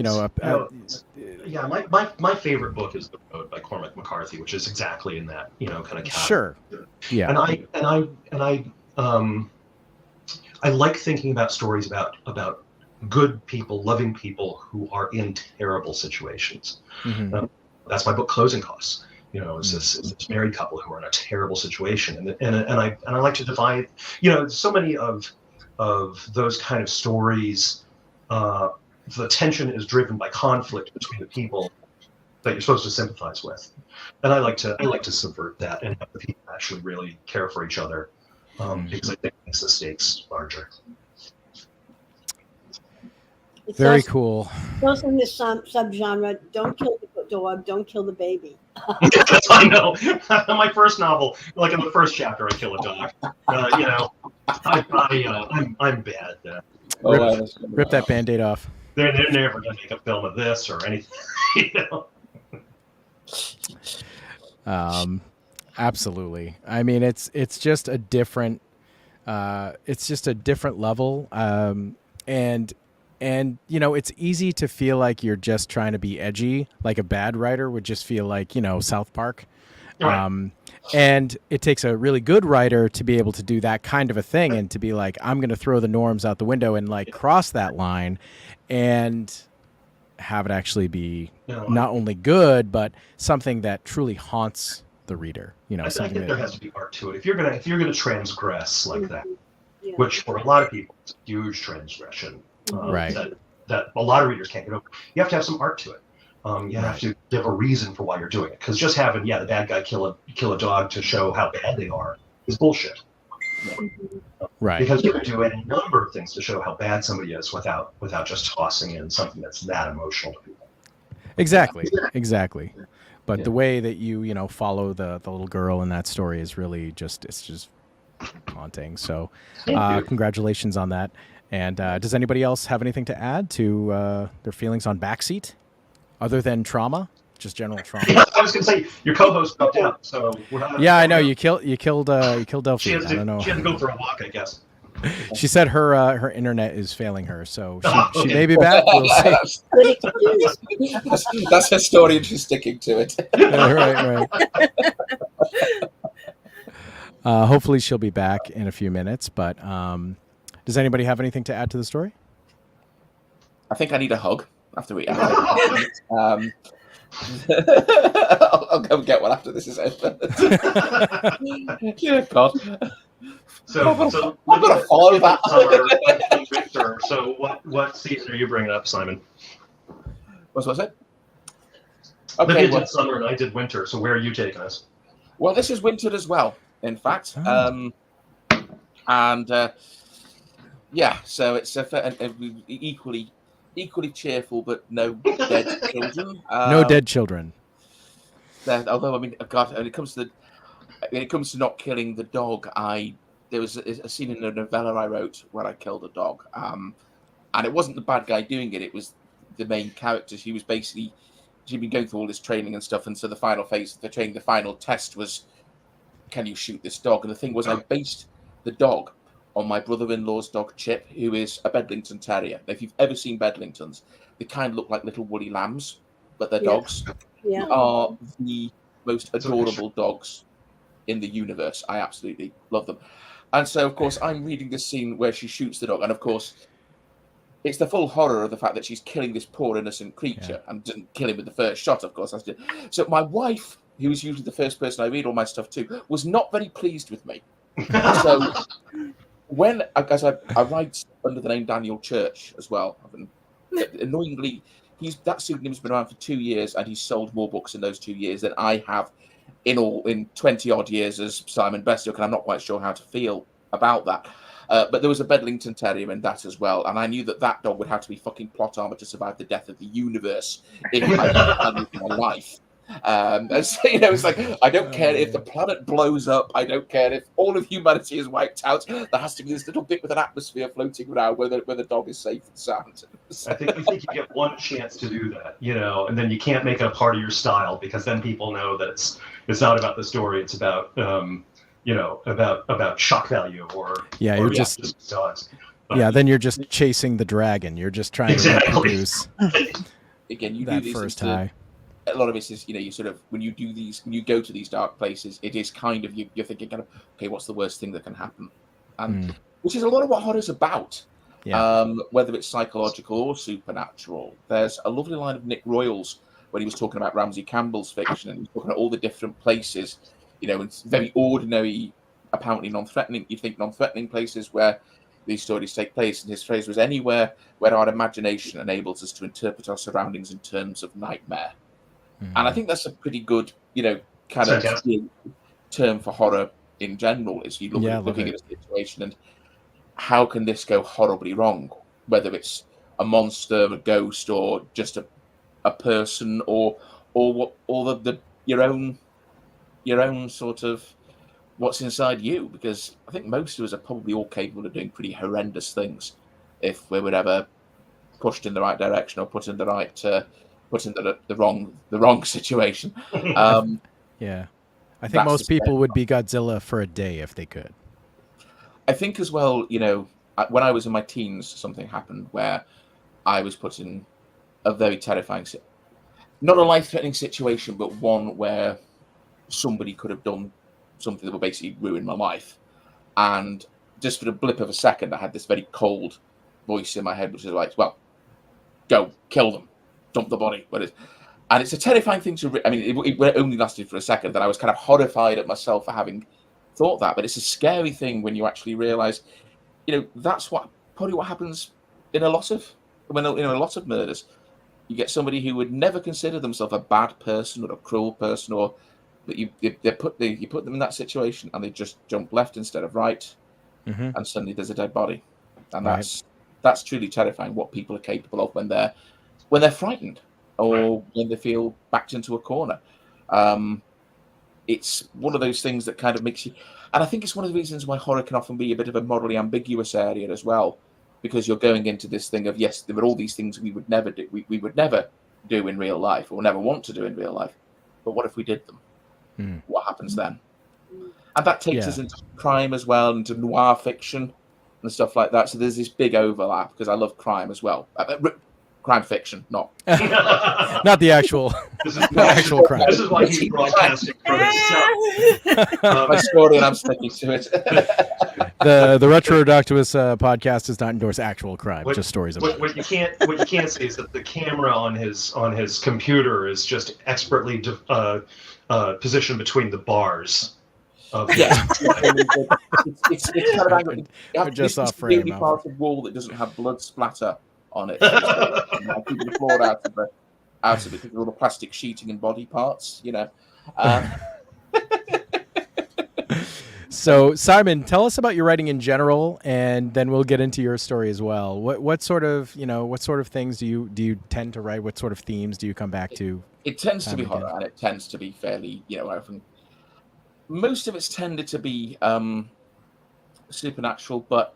favorite book is The Road by Cormac McCarthy, which is exactly in that, kind of category. Sure. Yeah. I like thinking about stories about good people, loving people who are in terrible situations. Mm-hmm. That's my book, Closing Costs. It's this married couple who are in a terrible situation, and I like to divide. So many of those kind of stories, the tension is driven by conflict between the people, that you're supposed to sympathize with. And I like to subvert that and have the people actually really care for each other, because I think it makes the stakes larger. It's Very also, cool. also in this subgenre, don't kill the dog, don't kill the baby. I know. My first novel, like in the first chapter, I kill a dog. You know, I'm bad. Rip that Band-Aid off. They're never going to make a film of this or anything. You know? Absolutely. I mean, it's just a different level. And you know, it's easy to feel like you're just trying to be edgy, like a bad writer would just feel like, you know, South Park. Right. And it takes a really good writer to be able to do that kind of a thing and to be like, I'm going to throw the norms out the window and like cross that line and have it actually be not only good, but something that truly haunts the reader. You know, I think there has to be art to it. If you're gonna transgress like that, Yeah. which for a lot of people is a huge transgression, Right. that a lot of readers can't get over. You have to have some art to it. You have to give a reason for why you're doing it. Because just having the bad guy kill a dog to show how bad they are is bullshit. Right. Because you can do any number of things to show how bad somebody is without just tossing in something that's that emotional to people. Exactly. But the way that you know, follow the little girl in that story is really just haunting. So congratulations on that. And does anybody else have anything to add to their feelings on Backseat, other than trauma, just general trauma? I was going to say your co-host dropped out, so we're not. Yeah, I know you killed Delphine. She has I don't know. She had to go for a walk, I guess. She said her internet is failing her, so she may be back. We'll see. Good excuse. That's her story, and she's sticking to it. Right. Hopefully she'll be back in a few minutes. But does anybody have anything to add to the story? I think I need a hug after we. I'll go and get one after this is over. Yeah, God. So I'm gonna follow that. Winter. So what season are you bringing up, Simon? What's it? Livia did summer and I did winter. So where are you taking us? Well, this is winter as well, in fact. So it's equally cheerful, but no dead children. No dead children. Although, I mean, God, when it comes to not killing the dog, there was a scene in a novella I wrote where I killed a dog, and it wasn't the bad guy doing it; it was the main character. She'd been going through all this training and stuff, and so the final phase of the training, the final test was, can you shoot this dog? And the thing was, I based the dog on my brother-in-law's dog Chip, who is a Bedlington Terrier. Now, if you've ever seen Bedlingtons, they kind of look like little woolly lambs, but they're dogs. Yeah. Are the most adorable dogs in the universe. I absolutely love them. And so, of course, I'm reading this scene where she shoots the dog, and of course, it's the full horror of the fact that she's killing this poor innocent creature and didn't kill him with the first shot, of course. So my wife, who is usually the first person I read all my stuff to, was not very pleased with me. So when, as I write under the name Daniel Church as well, annoyingly, that pseudonym's been around for 2 years, and he's sold more books in those 2 years than I have in 20 odd years as Simon Bestwick, and I'm not quite sure how to feel about that. But there was a Bedlington Terrier in that as well, and I knew that dog would have to be fucking plot armor to survive the death of the universe if I lived my life. And so, it's like, I don't care if the planet blows up, I don't care if all of humanity is wiped out, there has to be this little bit with an atmosphere floating around where the dog is safe and sound. I think you get one chance to do that, and then you can't make it a part of your style, because then people know that it's not about the story, it's about about shock value or you're just dogs. Then you're just chasing the dragon. You're just trying to reproduce again. You that do these first high. A lot of it is, you sort of, when you go to these dark places, it is kind of, you're thinking kind of, okay, what's the worst thing that can happen? And which is a lot of what horror's about. Whether it's psychological or supernatural. There's a lovely line of Nick Royals when he was talking about Ramsey Campbell's fiction, and he was talking about all the different places, it's very ordinary, apparently non-threatening, you think non-threatening places where these stories take place. And his phrase was, anywhere where our imagination enables us to interpret our surroundings in terms of nightmare. And I think that's a pretty good, kind of term for horror in general. Is you looking at a situation and how can this go horribly wrong? Whether it's a monster, a ghost, or just a person, or your own sort of what's inside you. Because I think most of us are probably all capable of doing pretty horrendous things if we were ever pushed in the right direction or put in the wrong situation. Yeah, I think most people would be Godzilla for a day if they could. I think as well, when I was in my teens, something happened where I was put in a very terrifying, not a life-threatening situation, but one where somebody could have done something that would basically ruin my life. And just for the blip of a second, I had this very cold voice in my head, which is like, well, go, kill them, dump the body. And it's a terrifying thing it only lasted for a second, and I was kind of horrified at myself for having thought that. But it's a scary thing when you actually realize, that's probably what happens in a lot of murders. You get somebody who would never consider themselves a bad person or a cruel person, but you put them in that situation and they just jump left instead of right, and suddenly there's a dead body, and that's truly terrifying. What people are capable of when they're frightened or when they feel backed into a corner. It's one of those things that kind of makes you, and I think it's one of the reasons why horror can often be a bit of a morally ambiguous area as well, because you're going into this thing of, yes, there are all these things we would never do, we would never do in real life or never want to do in real life, but what if we did them? What happens then? And that takes us into crime as well, into noir fiction and stuff like that. So there's this big overlap, because I love crime as well. Crime fiction, not not the actual actual crime. This is why he's broadcasting from himself. My story, and I'm sticking to it. The Retro Ridoctopus podcast does not endorse actual crime, just stories about what you can't say is that the camera on his computer is just expertly positioned between the bars. It's kind of angry. Just off frame. frame. Really part of wall that doesn't have blood splatter on it. I keep the floor out of it because of all the plastic sheeting and body parts. So, Simon, tell us about your writing in general, and then we'll get into your story as well. What sort of things do you tend to write? What sort of themes do you come back to? It tends to be horror, and it tends to be fairly, often. Most of it's tended to be supernatural, but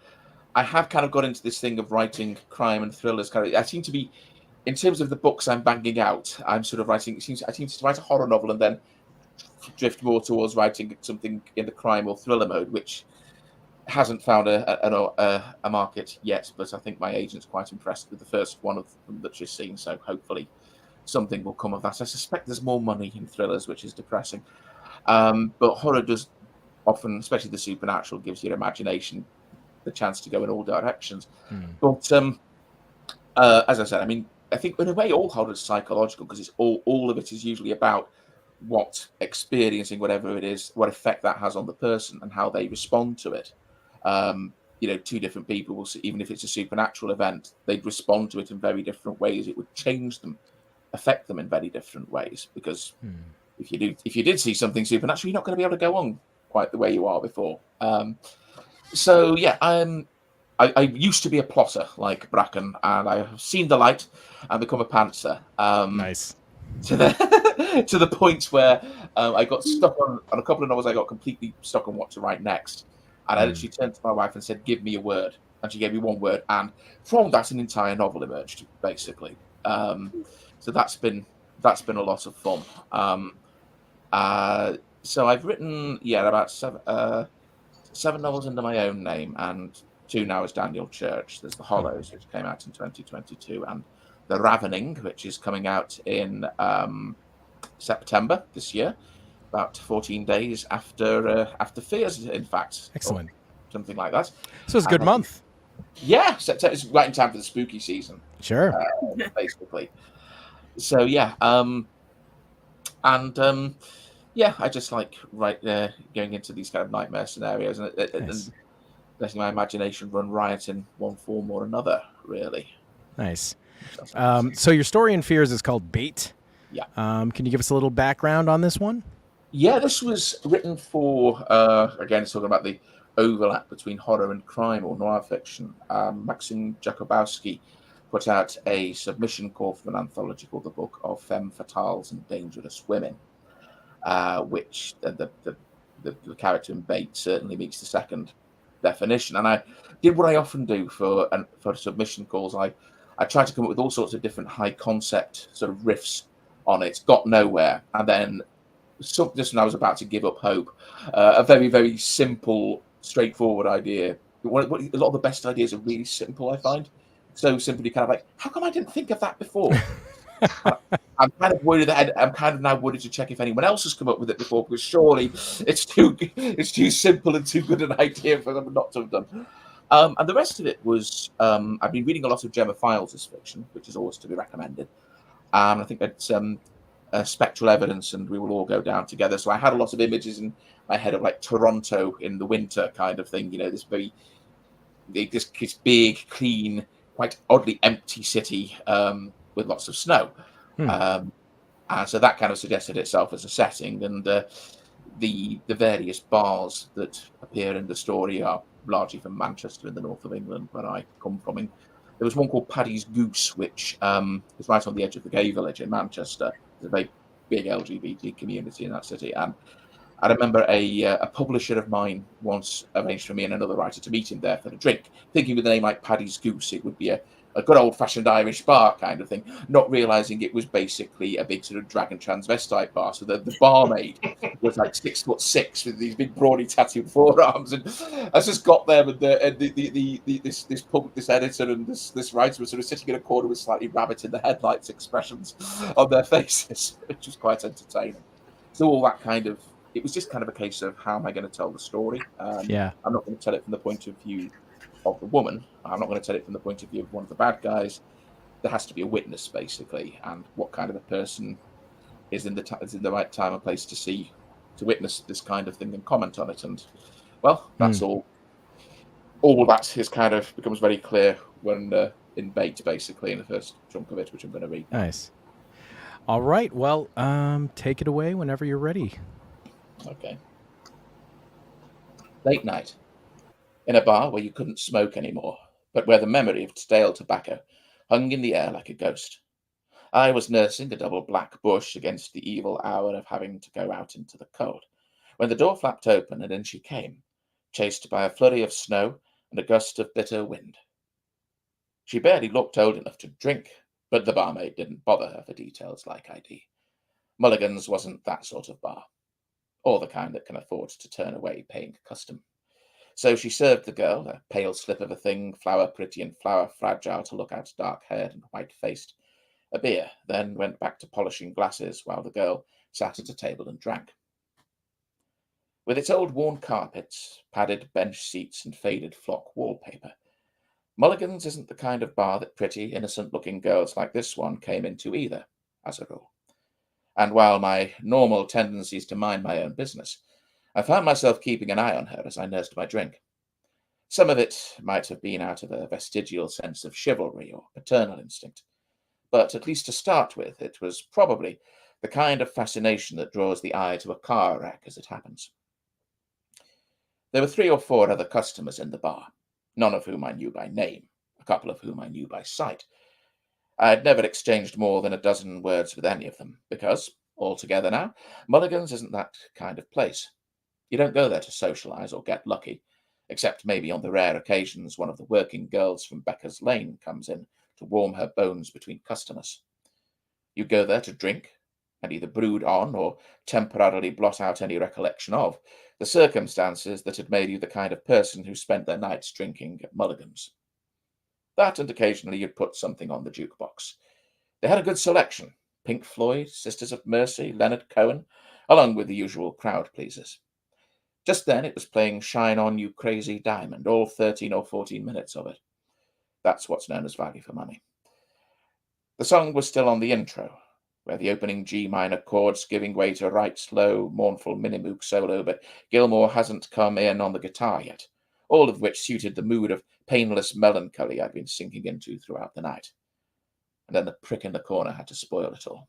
I have kind of got into this thing of writing crime and thrillers. I seem to be, in terms of the books I'm banging out, I'm sort of writing. I seem to write a horror novel and then drift more towards writing something in the crime or thriller mode, which hasn't found a market yet. But I think my agent's quite impressed with the first one of them that she's seen. So hopefully something will come of that. I suspect there's more money in thrillers, which is depressing. But horror does often, especially the supernatural, gives your imagination the chance to go in all directions. But as I said, I think in a way all horror is psychological, because it's all of it is usually about what experiencing whatever it is, what effect that has on the person and how they respond to it. Two different people will see, even if it's a supernatural event, they'd respond to it in very different ways. It would change them, affect them in very different ways, because if you did see something supernatural, you're not going to be able to go on quite the way you are before. I used to be a plotter like Bracken, and I have seen the light and become a pantser. Nice. To the point where I got stuck on a couple of novels. I got completely stuck on what to write next, and I literally turned to my wife and said, "Give me a word," and she gave me one word, and from that an entire novel emerged, basically. So that's been a lot of fun. So I've written about seven novels under my own name, and 2 now as Daniel Church. There's The Hollows, which came out in 2022, and The Ravening, which is coming out in September this year, about 14 days after Fears, in fact. Excellent. Something like that. So it's a good month. Yeah, September is right in time for the spooky season. Sure. Basically. So I just like going into these kind of nightmare scenarios and letting my imagination run riot in one form or another, really. Nice. So your story in Fears is called Bait. Yeah. Can you give us a little background on this one? Yeah, this was written for, again, it's talking about the overlap between horror and crime or noir fiction. Maxim Jakubowski put out a submission call for an anthology called The Book of Femme Fatales and Dangerous Women, which the character in Bait certainly meets the second definition. And I did what I often do for submission calls. I tried to come up with all sorts of different high concept sort of riffs on it, got nowhere, and then just when I was about to give up hope, a very, very simple, straightforward idea. A lot of the best ideas are really simple, I find. So simple, you kind of like, how come I didn't think of that before? I'm kind of worried that I'm kind of now worried to check if anyone else has come up with it before, because surely it's too simple and too good an idea for them not to have done. And the rest of it was, I've been reading a lot of Gemma Files' fiction, which is always to be recommended. I think that's Spectral Evidence and We Will All Go Down Together. So I had a lot of images in my head of like Toronto in the winter kind of thing, this big, clean, quite oddly empty city with lots of snow. And so that kind of suggested itself as a setting. And the various bars that appear in the story are largely from Manchester in the north of England, where I come from. There was one called Paddy's Goose, which is right on the edge of the gay village in Manchester. There's a very big LGBT community in that city. And I remember a publisher of mine once arranged for me and another writer to meet him there for a drink, thinking with a name like Paddy's Goose, it would be a good old-fashioned Irish bar kind of thing, not realising it was basically a big sort of drag and transvestite bar. So the barmaid was like 6'6" with these big, broadly tattooed forearms, and I just got there with this editor and this writer was sort of sitting in a corner with slightly rabbit in the headlights expressions on their faces, which was quite entertaining. So all that kind of, it was just kind of a case of how am I going to tell the story? I'm not going to tell it from the point of view of the woman. I'm not going to tell it from the point of view of one of the bad guys. There has to be a witness, basically, and what kind of a person is in the right time and place to witness this kind of thing and comment on it. And well, that's all that is kind of becomes very clear when in Bait, basically, in the first chunk of it, which I'm going to read. Nice. All right. Well, take it away whenever you're ready. Okay. Late night. In a bar where you couldn't smoke anymore, but where the memory of stale tobacco hung in the air like a ghost. I was nursing a double black bush against the evil hour of having to go out into the cold, when the door flapped open and in she came, chased by a flurry of snow and a gust of bitter wind. She barely looked old enough to drink, but the barmaid didn't bother her for details like ID. Mulligan's wasn't that sort of bar, or the kind that can afford to turn away paying custom. So she served the girl, a pale slip of a thing, flower pretty and flower fragile to look at, dark-haired and white-faced, a beer, then went back to polishing glasses while the girl sat at a table and drank. With its old worn carpets, padded bench seats and faded flock wallpaper, Mulligan's isn't the kind of bar that pretty, innocent-looking girls like this one came into either, as a rule. And while my normal tendencies to mind my own business, I found myself keeping an eye on her as I nursed my drink. Some of it might have been out of a vestigial sense of chivalry or paternal instinct, but at least to start with, it was probably the kind of fascination that draws the eye to a car wreck as it happens. There were 3 or 4 other customers in the bar, none of whom I knew by name, a couple of whom I knew by sight. I had never exchanged more than a dozen words with any of them, because, altogether now, Mulligan's isn't that kind of place. You don't go there to socialize or get lucky, except maybe on the rare occasions one of the working girls from Becker's Lane comes in to warm her bones between customers. You go there to drink, and either brood on or temporarily blot out any recollection of the circumstances that had made you the kind of person who spent their nights drinking at Mulligan's. That, and occasionally you'd put something on the jukebox. They had a good selection: Pink Floyd, Sisters of Mercy, Leonard Cohen, along with the usual crowd pleasers. Just then it was playing Shine On You Crazy Diamond, all 13 or 14 minutes of it. That's what's known as value for money. The song was still on the intro, where the opening G minor chords giving way to a right slow, mournful Minimoog solo, but Gilmore hasn't come in on the guitar yet, all of which suited the mood of painless melancholy I'd been sinking into throughout the night. And then the prick in the corner had to spoil it all.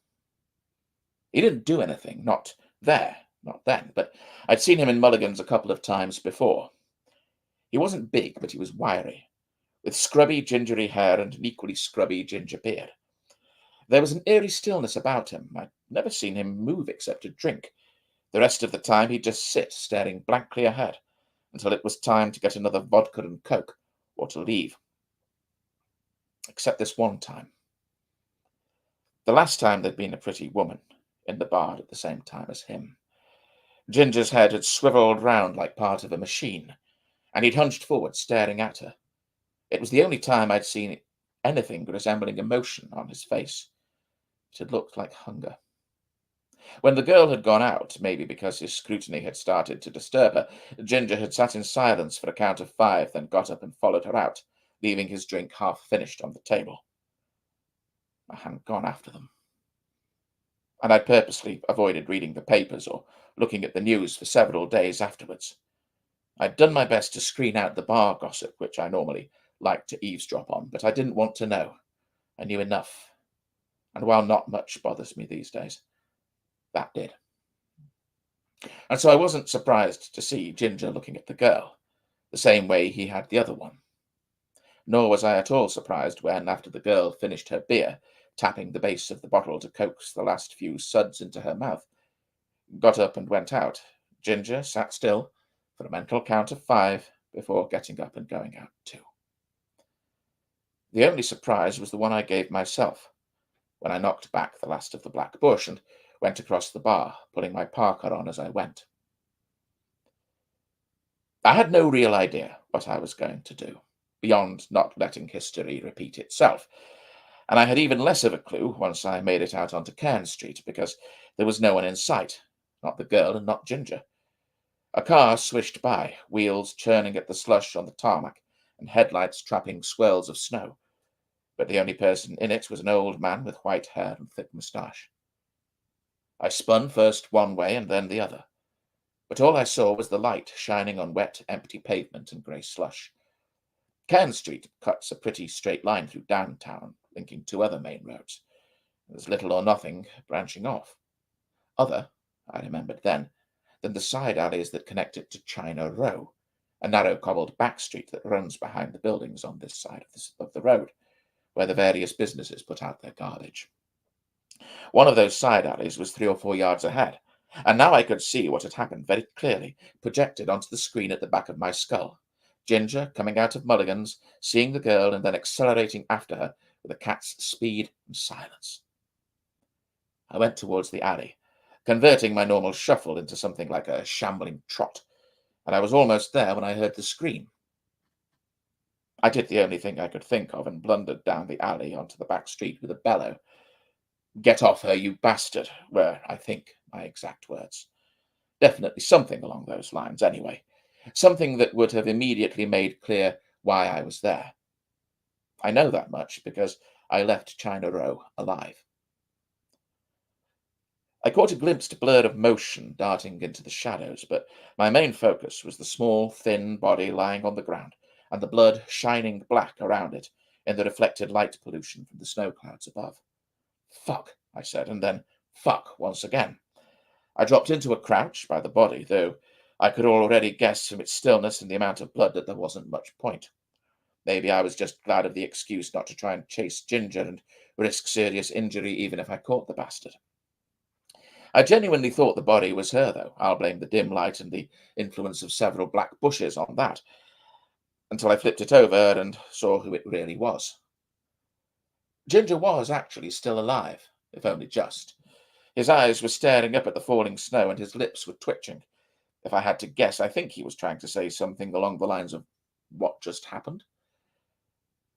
He didn't do anything, not then, but I'd seen him in Mulligan's a couple of times before. He wasn't big, but he was wiry, with scrubby, gingery hair and an equally scrubby ginger beard. There was an eerie stillness about him. I'd never seen him move except to drink. The rest of the time he'd just sit, staring blankly ahead, until it was time to get another vodka and coke, or to leave. Except this one time. The last time there'd been a pretty woman in the bar at the same time as him. Ginger's head had swiveled round like part of a machine, and he'd hunched forward, staring at her. It was the only time I'd seen anything resembling emotion on his face. It had looked like hunger. When the girl had gone out, maybe because his scrutiny had started to disturb her, Ginger had sat in silence for a count of 5, then got up and followed her out, leaving his drink half finished on the table. I hadn't gone after them. And I'd purposely avoided reading the papers or looking at the news for several days afterwards. I'd done my best to screen out the bar gossip, which I normally liked to eavesdrop on, but I didn't want to know. I knew enough. And while not much bothers me these days, that did. And so I wasn't surprised to see Ginger looking at the girl, the same way he had the other one. Nor was I at all surprised when, after the girl finished her beer, tapping the base of the bottle to coax the last few suds into her mouth, got up and went out. Ginger sat still for a mental count of 5 before getting up and going out too. The only surprise was the one I gave myself, when I knocked back the last of the black bush and went across the bar, pulling my parka on as I went. I had no real idea what I was going to do, beyond not letting history repeat itself, and I had even less of a clue once I made it out onto Cairn Street, because there was no one in sight, not the girl and not Ginger. A car swished by, wheels churning at the slush on the tarmac and headlights trapping swirls of snow, but the only person in it was an old man with white hair and thick moustache. I spun first one way and then the other, but all I saw was the light shining on wet, empty pavement and grey slush. Cairn Street cuts a pretty straight line through downtown, linking 2 other main roads. There's little or nothing branching off. Other, I remembered then, than the side alleys that connect it to China Row, a narrow cobbled back street that runs behind the buildings on this side of the road, where the various businesses put out their garbage. One of those side alleys was 3 or 4 yards ahead, and now I could see what had happened very clearly, projected onto the screen at the back of my skull. Ginger coming out of Mulligan's, seeing the girl, and then accelerating after her with a cat's speed and silence. I went towards the alley, converting my normal shuffle into something like a shambling trot, and I was almost there when I heard the scream. I did the only thing I could think of and blundered down the alley onto the back street with a bellow. "Get off her, you bastard," were, I think, my exact words. Definitely something along those lines, anyway. Something that would have immediately made clear why I was there. I know that much because I left China Row alive. I caught a glimpsed blur of motion darting into the shadows, but my main focus was the small, thin body lying on the ground and the blood shining black around it in the reflected light pollution from the snow clouds above. "Fuck," I said, and then "fuck" once again. I dropped into a crouch by the body, though I could already guess from its stillness and the amount of blood that there wasn't much point. Maybe I was just glad of the excuse not to try and chase Ginger and risk serious injury even if I caught the bastard. I genuinely thought the body was her, though. I'll blame the dim light and the influence of several black bushes on that, until I flipped it over and saw who it really was. Ginger was actually still alive, if only just. His eyes were staring up at the falling snow and his lips were twitching. If I had to guess, I think he was trying to say something along the lines of, "What just happened?"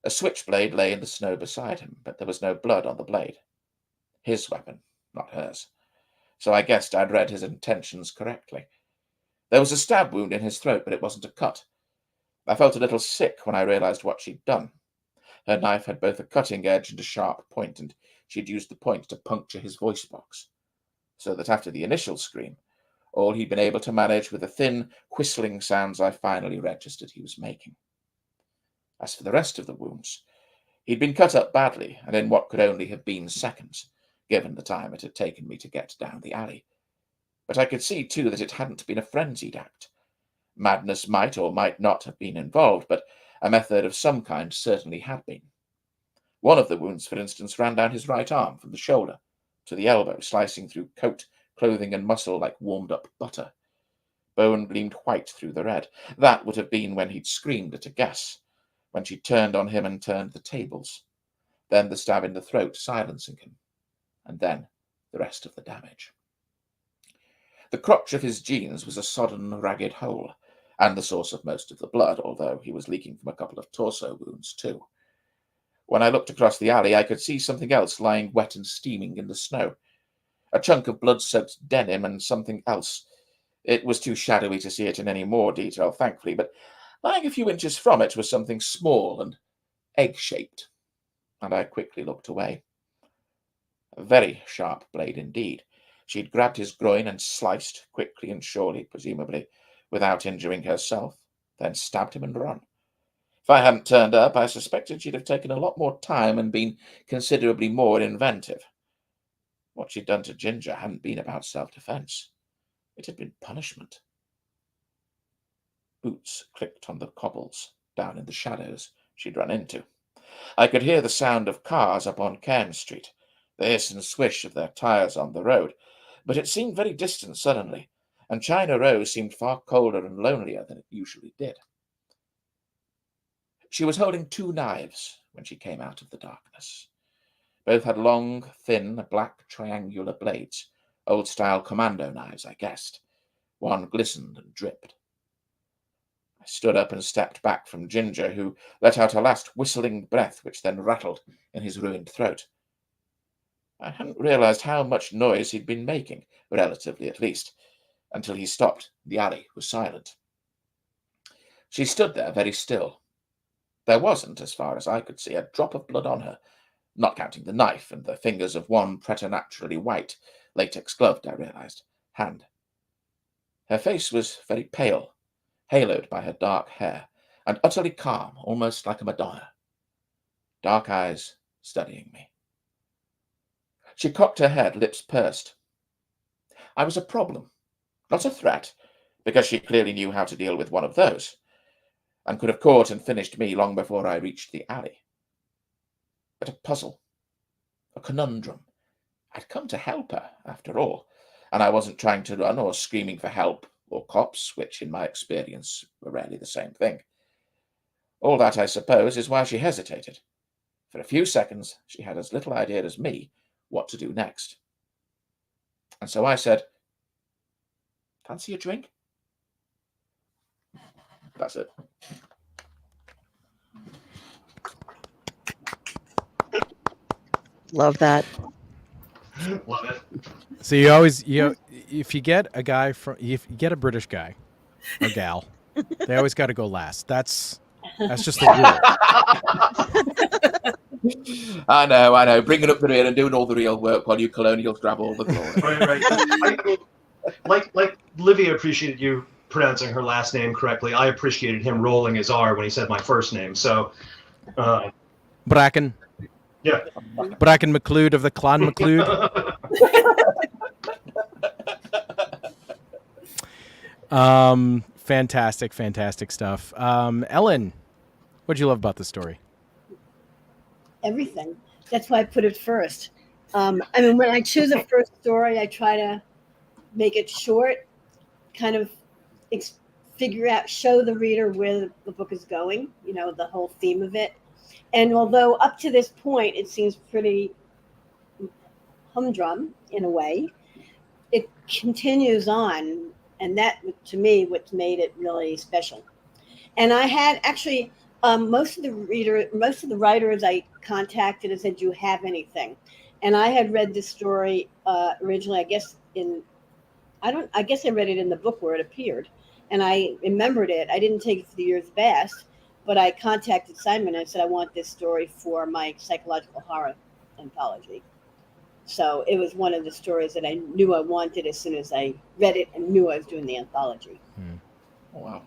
A switchblade lay in the snow beside him, but there was no blood on the blade. His weapon, not hers. So I guessed I'd read his intentions correctly. There was a stab wound in his throat, but it wasn't a cut. I felt a little sick when I realized what she'd done. Her knife had both a cutting edge and a sharp point, and she'd used the point to puncture his voice box, so that after the initial scream, all he'd been able to manage were the thin, whistling sounds I finally registered he was making. As for the rest of the wounds, he'd been cut up badly, and in what could only have been seconds, given the time it had taken me to get down the alley. But I could see, too, that it hadn't been a frenzied act. Madness might or might not have been involved, but a method of some kind certainly had been. One of the wounds, for instance, ran down his right arm from the shoulder to the elbow, slicing through coat, clothing, and muscle like warmed-up butter. Bone gleamed white through the red. That would have been when he'd screamed at a guess, when she turned on him and turned the tables. Then the stab in the throat, silencing him. And then the rest of the damage. The crotch of his jeans was a sodden, ragged hole, and the source of most of the blood, although he was leaking from a couple of torso wounds too. When I looked across the alley, I could see something else lying wet and steaming in the snow. A chunk of blood-soaked denim and something else. It was too shadowy to see it in any more detail, thankfully, but lying a few inches from it was something small and egg-shaped, and I quickly looked away. A very sharp blade indeed. She'd grabbed his groin and sliced, quickly and surely, presumably, without injuring herself, then stabbed him and run. If I hadn't turned up, I suspected she'd have taken a lot more time and been considerably more inventive. What she'd done to Ginger hadn't been about self-defense. It had been punishment. Boots clicked on the cobbles down in the shadows she'd run into. I could hear the sound of cars up on Cairn Street, the hiss and swish of their tyres on the road, but it seemed very distant suddenly, and China Row seemed far colder and lonelier than it usually did. She was holding 2 knives when she came out of the darkness. Both had long, thin, black triangular blades, old-style commando knives, I guessed. One glistened and dripped. I stood up and stepped back from Ginger, who let out a last whistling breath which then rattled in his ruined throat. I hadn't realized how much noise he'd been making, relatively at least, until he stopped. The alley was silent. She stood there very still. There wasn't, as far as I could see, a drop of blood on her, not counting the knife and the fingers of one preternaturally white, latex-gloved, I realized, hand. Her face was very pale, haloed by her dark hair, and utterly calm, almost like a Madonna. Dark eyes studying me. She cocked her head, lips pursed. I was a problem, not a threat, because she clearly knew how to deal with one of those, and could have caught and finished me long before I reached the alley. But a puzzle, a conundrum. I'd come to help her, after all, and I wasn't trying to run or screaming for help or cops, which, in my experience, were rarely the same thing. All that, I suppose, is why she hesitated. For a few seconds, she had as little idea as me what to do next. And so I said, "Fancy a drink?" That's it. Love that. Love it. So you always, if you get a guy if you get a British guy or gal, they always got to go last. That's just the rule. I know. Bringing up the rear and doing all the real work while you colonials grab all the glory. Right. I mean, like Livia appreciated you pronouncing her last name correctly. I appreciated him rolling his R when he said my first name. So, Bracken. Yeah. Bracken MacLeod of the Clan MacLeod. Fantastic stuff. Ellen, what'd you love about the story? Everything. That's why I put it first. I mean, when I choose a first story, I try to make it short, kind of figure out, show the reader where the book is going, the whole theme of it. And although up to this point it seems pretty humdrum in a way, it continues on, and that, to me, what's made it really special. And I had actually most of the writers I contacted and said, "Do you have anything?" And I had read this story originally, I guess I read it in the book where it appeared, and I remembered it. I didn't take it for the year's best. But I contacted Simon and said, "I want this story for my psychological horror anthology." So it was one of the stories that I knew I wanted as soon as I read it and knew I was doing the anthology. Wow.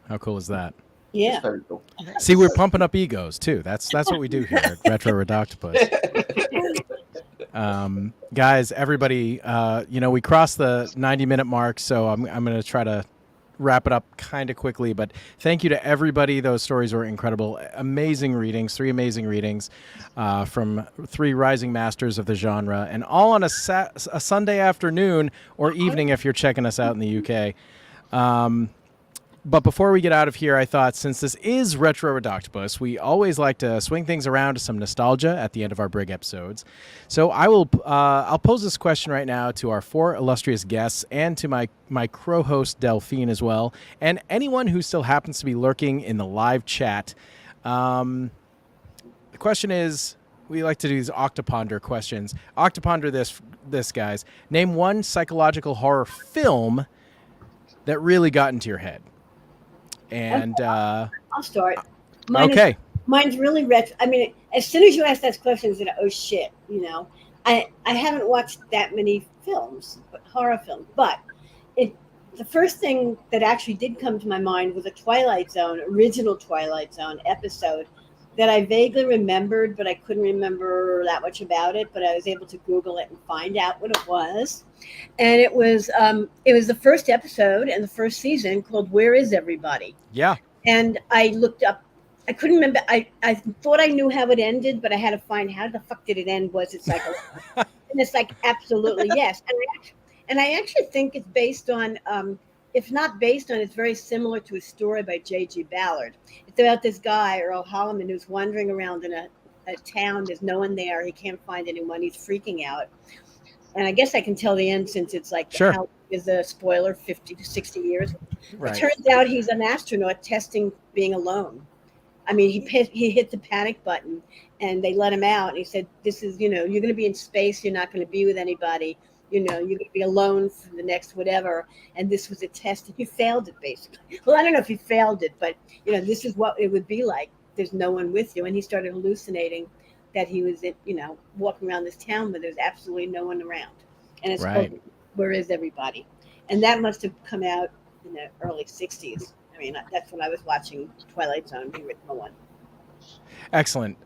How cool is that? Yeah. It's very cool. See, we're pumping up egos too. That's what we do here at Retro Ridoctopus. Guys, everybody, we crossed the 90-minute mark, so I'm going to try to wrap it up kind of quickly. But thank you to everybody. Those stories were incredible. Amazing readings, 3 amazing readings from 3 rising masters of the genre, and all on a Sunday afternoon or evening if you're checking us out in the UK. But before we get out of here, I thought, since this is Retro Ridoctopus, we always like to swing things around to some nostalgia at the end of our Brig episodes. So I'll pose this question right now to our 4 illustrious guests and to my co-host Delphine as well, and anyone who still happens to be lurking in the live chat. The question is, we like to do these Octoponder questions. Octoponder this, guys. Name one psychological horror film that really got into your head. And I'll start. Mine's really retro. I mean, as soon as you ask that question, it's oh shit, I haven't watched that many films, horror films, but the first thing that actually did come to my mind was a original Twilight Zone episode that I vaguely remembered, but I couldn't remember that much about it. But I was able to Google it and find out what it was. And it was the first episode and the first season called "Where Is Everybody?" Yeah. And I looked up. I couldn't remember. I thought I knew how it ended, but I had to find how the fuck did it end? Was it psychological? And it's like absolutely yes. And I actually think it's based on. If not based on, it's very similar to a story by J.G. Ballard. It's about this guy, Earl Holliman, who's wandering around in a town. There's no one there. He can't find anyone. He's freaking out. And I guess I can tell the end since it's like, sure. How is a spoiler, 50 to 60 years. Right. It turns out he's an astronaut testing being alone. I mean, he hit the panic button and they let him out. And he said, this is, you're going to be in space. You're not going to be with anybody. You're going to be alone for the next whatever. And this was a test. And he failed it, basically. Well, I don't know if he failed it, but, this is what it would be like. There's no one with you. And he started hallucinating that he was, walking around this town where there's absolutely no one around. And it's called Where Is Everybody? And that must have come out in the early 60s. I mean, that's when I was watching Twilight Zone, the original one. Excellent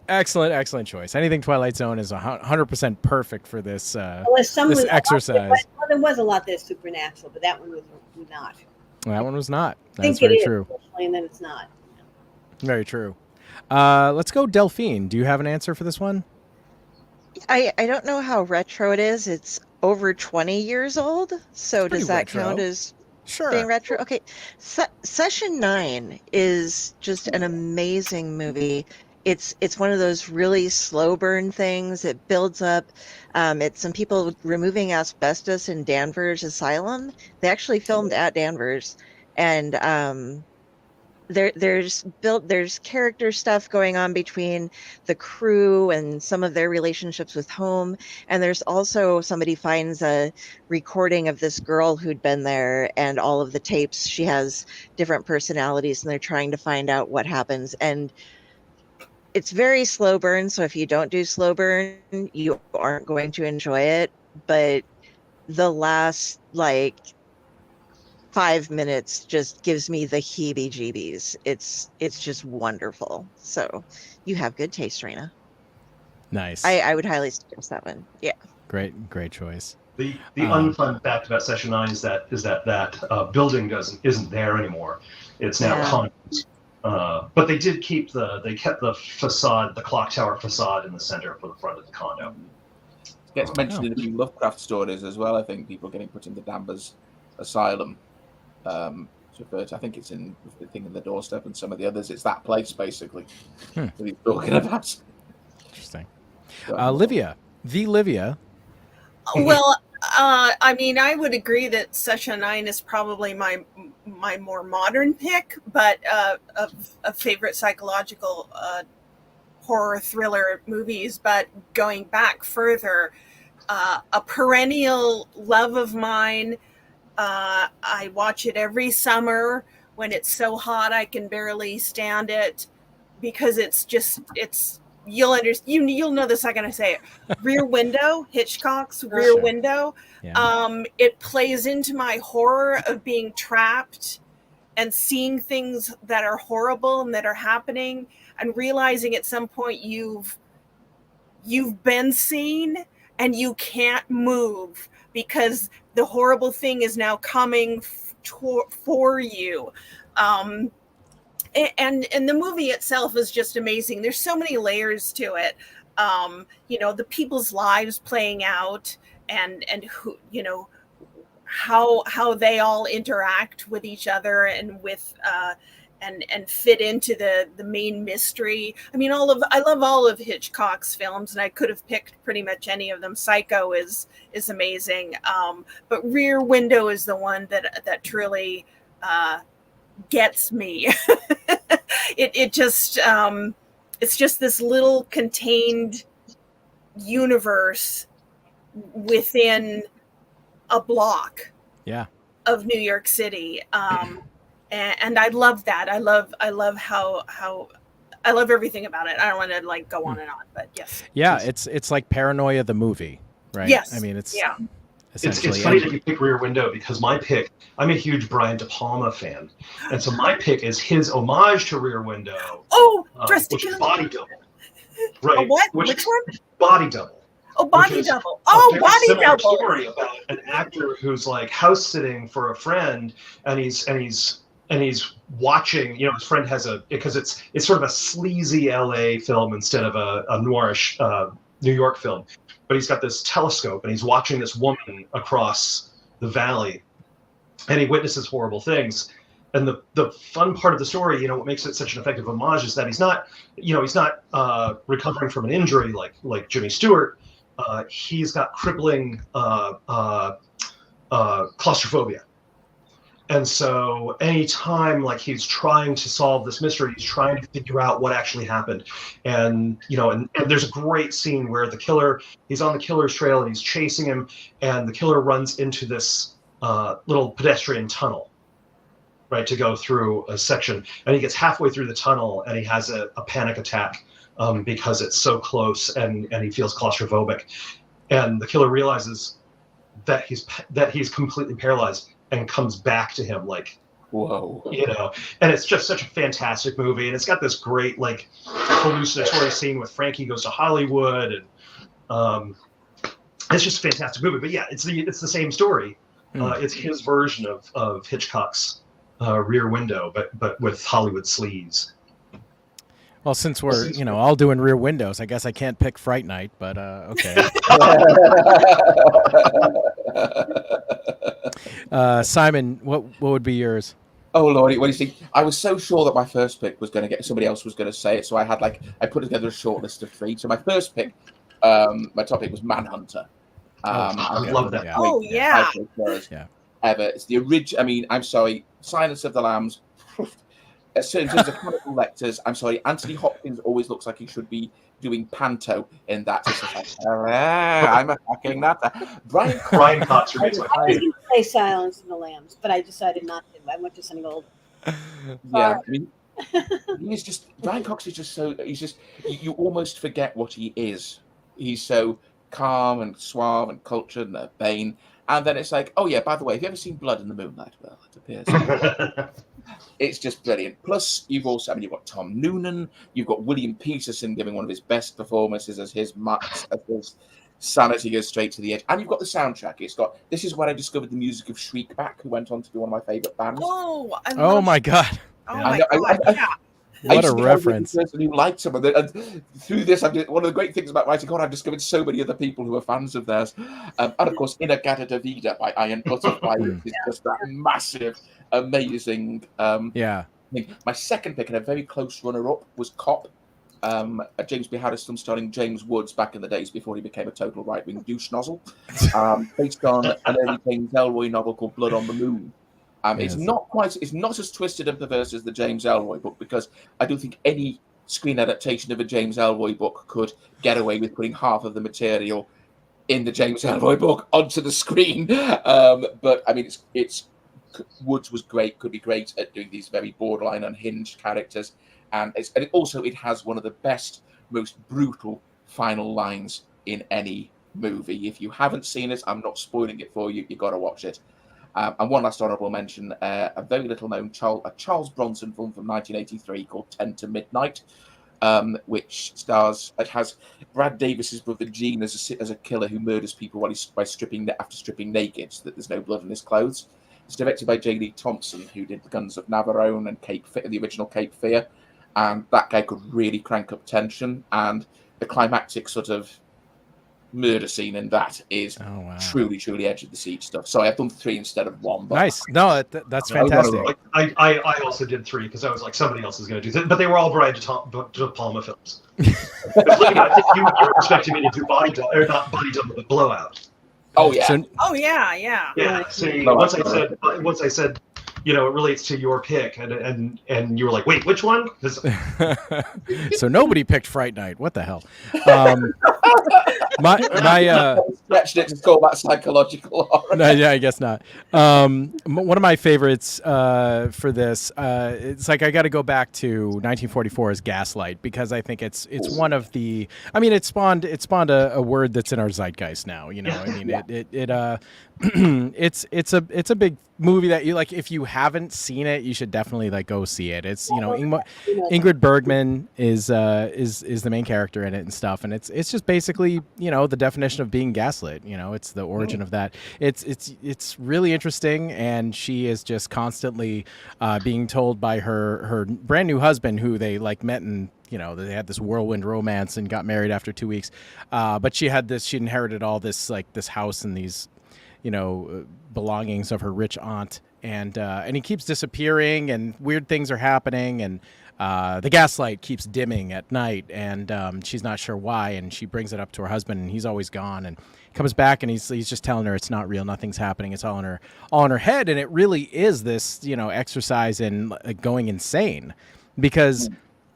choice. Anything Twilight Zone is 100% perfect for this this exercise. There was a lot that's supernatural, but that one was not. That one was not. That's very true. And then it's not. Very true. Let's go Delphine. Do you have an answer for this one? I don't know how retro it is. It's over 20 years old. So does that count as being retro? Okay. Session 9 is just an amazing movie. It's one of those really slow burn things. It builds up. It's some people removing asbestos in Danvers Asylum. They actually filmed at Danvers, and there's character stuff going on between the crew and some of their relationships with home. And there's also somebody finds a recording of this girl who'd been there and all of the tapes. She has different personalities, and they're trying to find out what happens. And it's very slow burn, so if you don't do slow burn, you aren't going to enjoy it. But the last 5 minutes just gives me the heebie-jeebies. It's just wonderful. So you have good taste, Raina. Nice. I would highly suggest that one. Yeah. Great choice. The unfun fact about Session 9 is that building isn't there anymore. It's now condos. But they did keep kept the facade, the clock tower facade in the center for the front of the condo. It gets mentioned in a few Lovecraft stories as well. I think people getting put into Danvers Asylum. I think it's in the thing in the doorstep and some of the others. It's that place basically that he's talking about. Interesting. Livia. Well, I mean, I would agree that Session 9 is probably my more modern pick, but of favorite psychological horror thriller movies. But going back further, a perennial love of mine. I watch it every summer when it's so hot I can barely stand it because you'll know the second I say it. Rear Window, Hitchcock's Rear Window. Yeah. It plays into my horror of being trapped and seeing things that are horrible and that are happening, and realizing at some point you've been seen and you can't move because the horrible thing is now coming for you. And the movie itself is just amazing. There's so many layers to it. The people's lives playing out, and who, how they all interact with each other and with and fit into the main mystery. I mean, I love all of Hitchcock's films, and I could have picked pretty much any of them. Psycho is amazing, but Rear Window is the one that truly gets me. It just it's just this little contained universe within a block of New York City. And I love that. I love how I love everything about it. I don't want to go on and on, but yes. Yeah, it's like Paranoia the movie, right? Yes. I mean, it's It's funny that you pick Rear Window, because my pick, I'm a huge Brian De Palma fan, and so my pick is his homage to Rear Window. Oh, which is Body Double. Right. A what? Which one? Body Double. Oh, Body Double. Oh, Body Double. Story about an actor who's house sitting for a friend, and he's watching. His friend has because it's sort of a sleazy LA film instead of a noirish New York film. But he's got this telescope, and he's watching this woman across the valley, and he witnesses horrible things. And the fun part of the story, what makes it such an effective homage, is that he's not recovering from an injury like Jimmy Stewart. He's got crippling claustrophobia. And so anytime he's trying to solve this mystery, he's trying to figure out what actually happened. And there's a great scene where he's on the killer's trail, and he's chasing him, and the killer runs into this little pedestrian tunnel, right, to go through a section. And he gets halfway through the tunnel, and he has a panic attack because it's so close, and he feels claustrophobic. And the killer realizes that he's completely paralyzed, and comes back to him whoa, and it's just such a fantastic movie, and it's got this great hallucinatory scene with Frankie Goes to Hollywood, and it's just a fantastic movie. But yeah, it's the same story. It's his version of Hitchcock's Rear Window, but with Hollywood sleaze. Well, since we're all doing Rear Windows, I guess I can't pick Fright Night, but okay. Simon, what would be yours? Oh Lordy, what do you think? I was so sure that my first pick was going to get somebody else was going to say it, so I had I put together a short list of 3. So my first pick, my topic was Manhunter. I love that. Oh yeah. Ever. It's the original. I mean, I'm sorry, Silence of the Lambs. In terms of Hannibal Lecter's, I'm sorry, Anthony Hopkins always looks like he should be doing panto in that. I'm attacking that. Brian Cox remains my I was going to say Silence of the Lambs, but I decided not to. I went to something old. Yeah, I mean, he's just Brian Cox is just so you almost forget what he is. He's so calm and suave and cultured and urbane, and then it's oh yeah, by the way, have you ever seen Blood in the Moonlight? Well, it appears. It's just brilliant. Plus, you've got Tom Noonan, you've got William Peterson giving one of his best performances as his sanity goes straight to the edge, and you've got the soundtrack. It's got This Is Where I Discovered the Music of Shriekback, who went on to be one of my favorite bands. Oh my god! Oh my god! Yeah. What a reference! I person who liked some of it, and through this, one of the great things about writing, God, I've discovered so many other people who are fans of theirs, and of course, In-A-Gadda Vida by Iron Butterfly is just that massive, amazing. Thing. My second pick and a very close runner-up was Cop, a James B. Harris film starring James Woods back in the days before he became a total right-wing douche nozzle, based on an early James Ellroy novel called Blood on the Moon. It's not as twisted and perverse as the James Ellroy book, because I don't think any screen adaptation of a James Ellroy book could get away with putting half of the material in the James Ellroy book onto the screen. But I mean, it's Woods was great, could be great at doing these very borderline unhinged characters, and it has one of the best, most brutal final lines in any movie. If you haven't seen it, I'm not spoiling it for you. You got to watch it. And one last honourable mention, a very little known Charles Bronson film from 1983 called 10 to Midnight, which has Brad Davis's brother Gene as a killer who murders people after stripping naked so that there's no blood on his clothes. It's directed by J. Lee Thompson, who did The Guns of Navarone and the original Cape Fear, and that guy could really crank up tension, and the climactic sort of murder scene in that is truly edge of the seat stuff. So I've done 3 instead of 1. But nice. No, that's fantastic. I also did 3 because I was like, somebody else is going to do that, but they were all Brian De Palma films. I think you were expecting me to do Body Double, or not Body Double, but Blowout. Oh yeah. Yeah. See, once I said, it relates to your pick, and you were like, wait, which one? So nobody picked Fright Night. What the hell? My stretched it to call that psychological horror. No, yeah, I guess not. One of my favorites for this, it's like I got to go back to 1944's Gaslight, because I think it's one of the. I mean, it spawned a word that's in our zeitgeist now. It's a big movie that you like. If you haven't seen it, you should definitely go see it. It's Ingrid Bergman is the main character in it and stuff, and it's just basically the definition of being gaslit. It's the origin of that. It's really interesting, and she is just constantly being told by her brand new husband, who they met in. They had this whirlwind romance and got married after 2 weeks, but she inherited all this this house and these belongings of her rich aunt, and he keeps disappearing, and weird things are happening, and the gaslight keeps dimming at night, and she's not sure why, and she brings it up to her husband, and he's always gone, and comes back, and he's just telling her it's not real, nothing's happening, it's all in her head, and it really is this exercise in going insane, because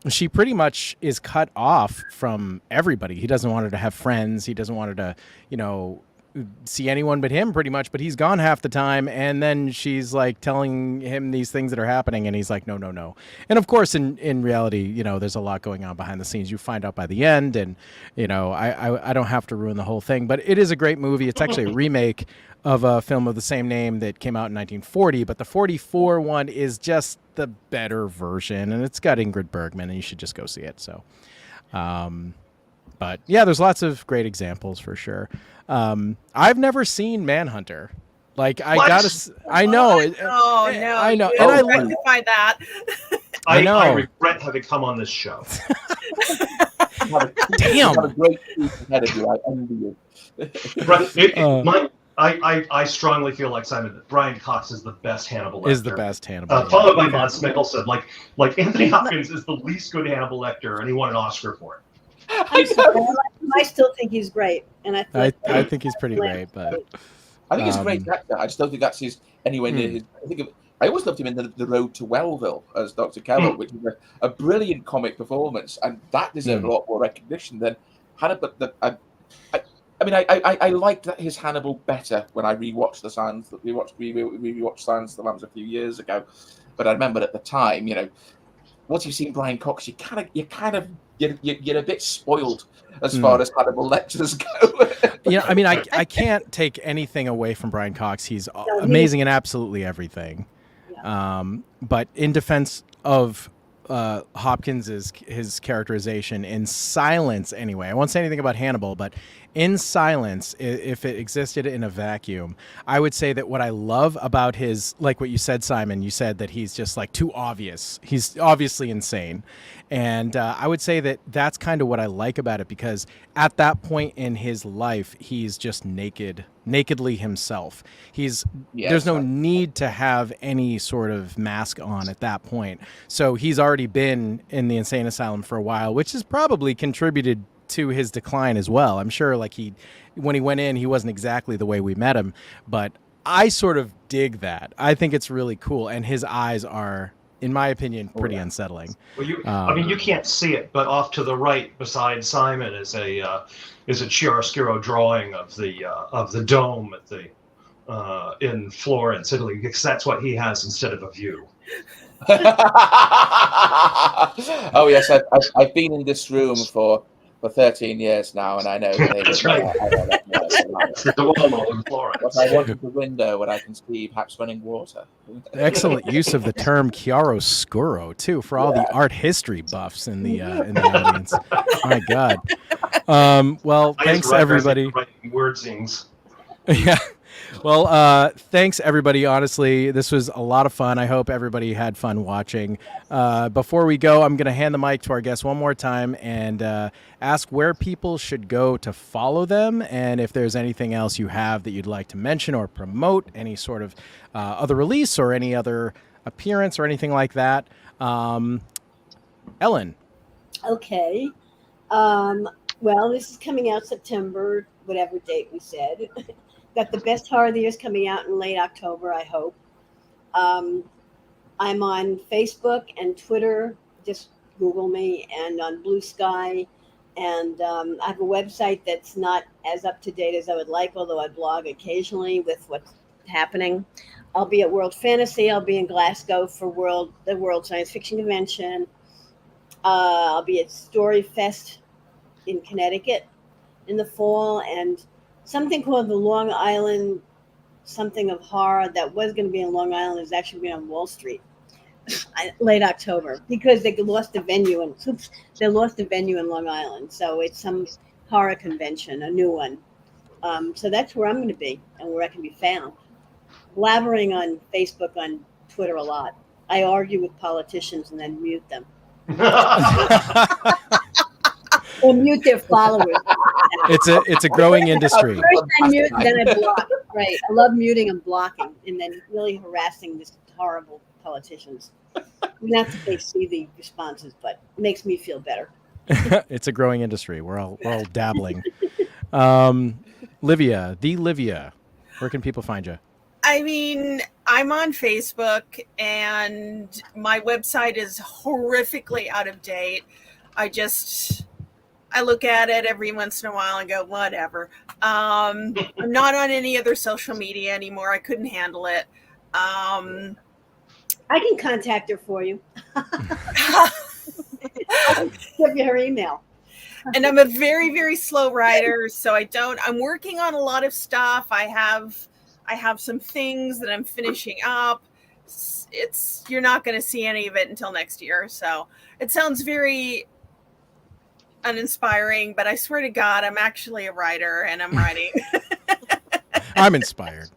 she pretty much is cut off from everybody. He doesn't want her to have friends. He doesn't want her to, see anyone but him pretty much, but he's gone half the time. And then she's telling him these things that are happening. And he's like, no. And of course, in reality, there's a lot going on behind the scenes. You find out by the end, and, I don't have to ruin the whole thing, but it is a great movie. It's actually a remake of a film of the same name that came out in 1940, but the 44 one is just the better version, and it's got Ingrid Bergman, and you should just go see it. So, but yeah, there's lots of great examples for sure. I've never seen Manhunter. I know. Oh no! I know, and I rectify that. I know. I regret having come on this show. Damn. A great ahead of you. I envy you. I strongly feel like Simon that Brian Cox is the best Hannibal Lecter. Is the best Hannibal. Followed by Mads Mikkelsen. Like Anthony Hopkins is the least good Hannibal Lecter, and he won an Oscar for it. I still think he's great, and I think he's pretty great, but I think he's a great actor. I just don't think that's anywhere near his. I always loved him in the Road to Wellville as Dr. Kellogg, which was a brilliant comic performance, and that deserved a lot more recognition than Hannibal. I liked his Hannibal better when I rewatched the Silence. We rewatched Silence of the Lambs a few years ago, but I remember at the time, once you've seen Brian Cox, you're a bit spoiled as far as Hannibal lectures go. I can't take anything away from Brian Cox. He's amazing in absolutely everything. But in defense of Hopkins, his characterization in Silence, anyway, I won't say anything about Hannibal, but in Silence, if it existed in a vacuum, I would say that what I love about his, like what you said, Simon, you said that he's just too obvious. He's obviously insane. And I would say that that's kind of what I like about it, because at that point in his life, he's just nakedly himself. There's no need to have any sort of mask on at that point. So he's already been in the insane asylum for a while, which has probably contributed to his decline as well. I'm sure when he went in, he wasn't exactly the way we met him, but I sort of dig that. I think it's really cool. And his eyes are, in my opinion, pretty unsettling. Well, you can't see it, but off to the right beside Simon is a chiaroscuro drawing of the dome at the in Florence, Italy, because that's what he has instead of a view. Oh yes, I've been in this room for 13 years now, and I know. That's right. What I want is a window where I can see perhaps running water. Excellent use of the term chiaroscuro too, for all the art history buffs in the audience. My God. Well, thanks everybody. Word sings. Yeah. Well, thanks everybody. Honestly, this was a lot of fun. I hope everybody had fun watching. Before we go, I'm going to hand the mic to our guest one more time and ask where people should go to follow them, and if there's anything else you have that you'd like to mention or promote, any sort of other release or any other appearance or anything like that. Ellen. Okay. Well, this is coming out September, whatever date we said. Got the best horror of the year is coming out in late October, I hope. I'm on Facebook and Twitter. Just Google me, and on Blue Sky. And I have a website that's not as up to date as I would like, although I blog occasionally with what's happening. I'll be at World Fantasy. I'll be in Glasgow for the World Science Fiction Convention. I'll be at Storyfest in Connecticut in the fall, and something called the Long Island Something of Horror that was going to be in Long Island is actually going to be on Wall Street late October, because they lost the venue in Long Island. So it's some horror convention, a new one. So that's where I'm going to be and where I can be found. Blabbering on Facebook, on Twitter a lot. I argue with politicians and then mute them. Or mute their followers. It's a growing industry. First I mute, then I block. Right. I love muting and blocking, and then really harassing these horrible politicians. Not that they see the responses, but it makes me feel better. It's a growing industry. We're all dabbling. Livia, where can people find you? I mean, I'm on Facebook, and my website is horrifically out of date. I look at it every once in a while and go, whatever. I'm not on any other social media anymore. I couldn't handle it. I can contact her for you. Give you her email. And I'm a very, very slow writer, so I'm working on a lot of stuff. I have some things that I'm finishing up. You're not going to see any of it until next year. So it sounds very uninspiring, but I swear to God, I'm actually a writer, and I'm writing. I'm inspired.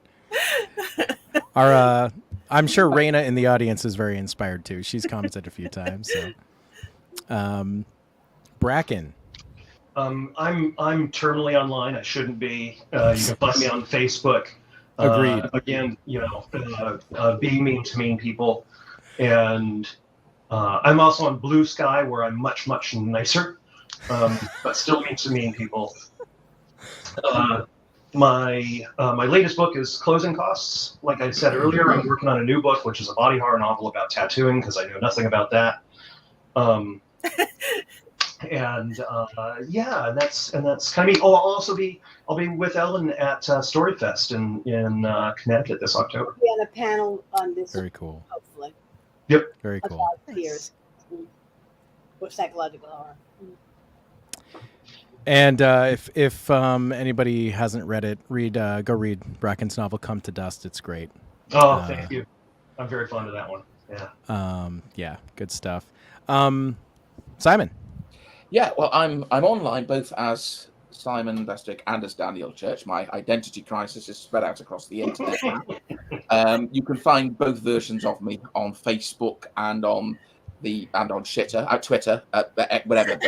I'm sure Raina in the audience is very inspired too. She's commented a few times. So, Bracken. I'm terminally online. I shouldn't be. You can find me on Facebook. Agreed. Again, be mean to mean people, and I'm also on Blue Sky, where I'm much nicer. But still mean to mean people. My latest book is Closing Costs. Like I said earlier, I'm working on a new book, which is a body horror novel about tattooing, because I know nothing about that. That's kind of me. I'll be with Ellen at Storyfest in Connecticut this October. Be on a panel on this. Very cool. Hopefully. Yep. Very cool. Fears or psychological horror. And if anybody hasn't read it, go read Bracken's novel "Come to Dust." It's great. Oh, thank you. I'm very fond of that one. Yeah. Yeah, good stuff. Simon. Yeah, well, I'm online both as Simon Bestwick and as Daniel Church. My identity crisis is spread out across the internet. You can find both versions of me on Facebook and on Twitter, whatever.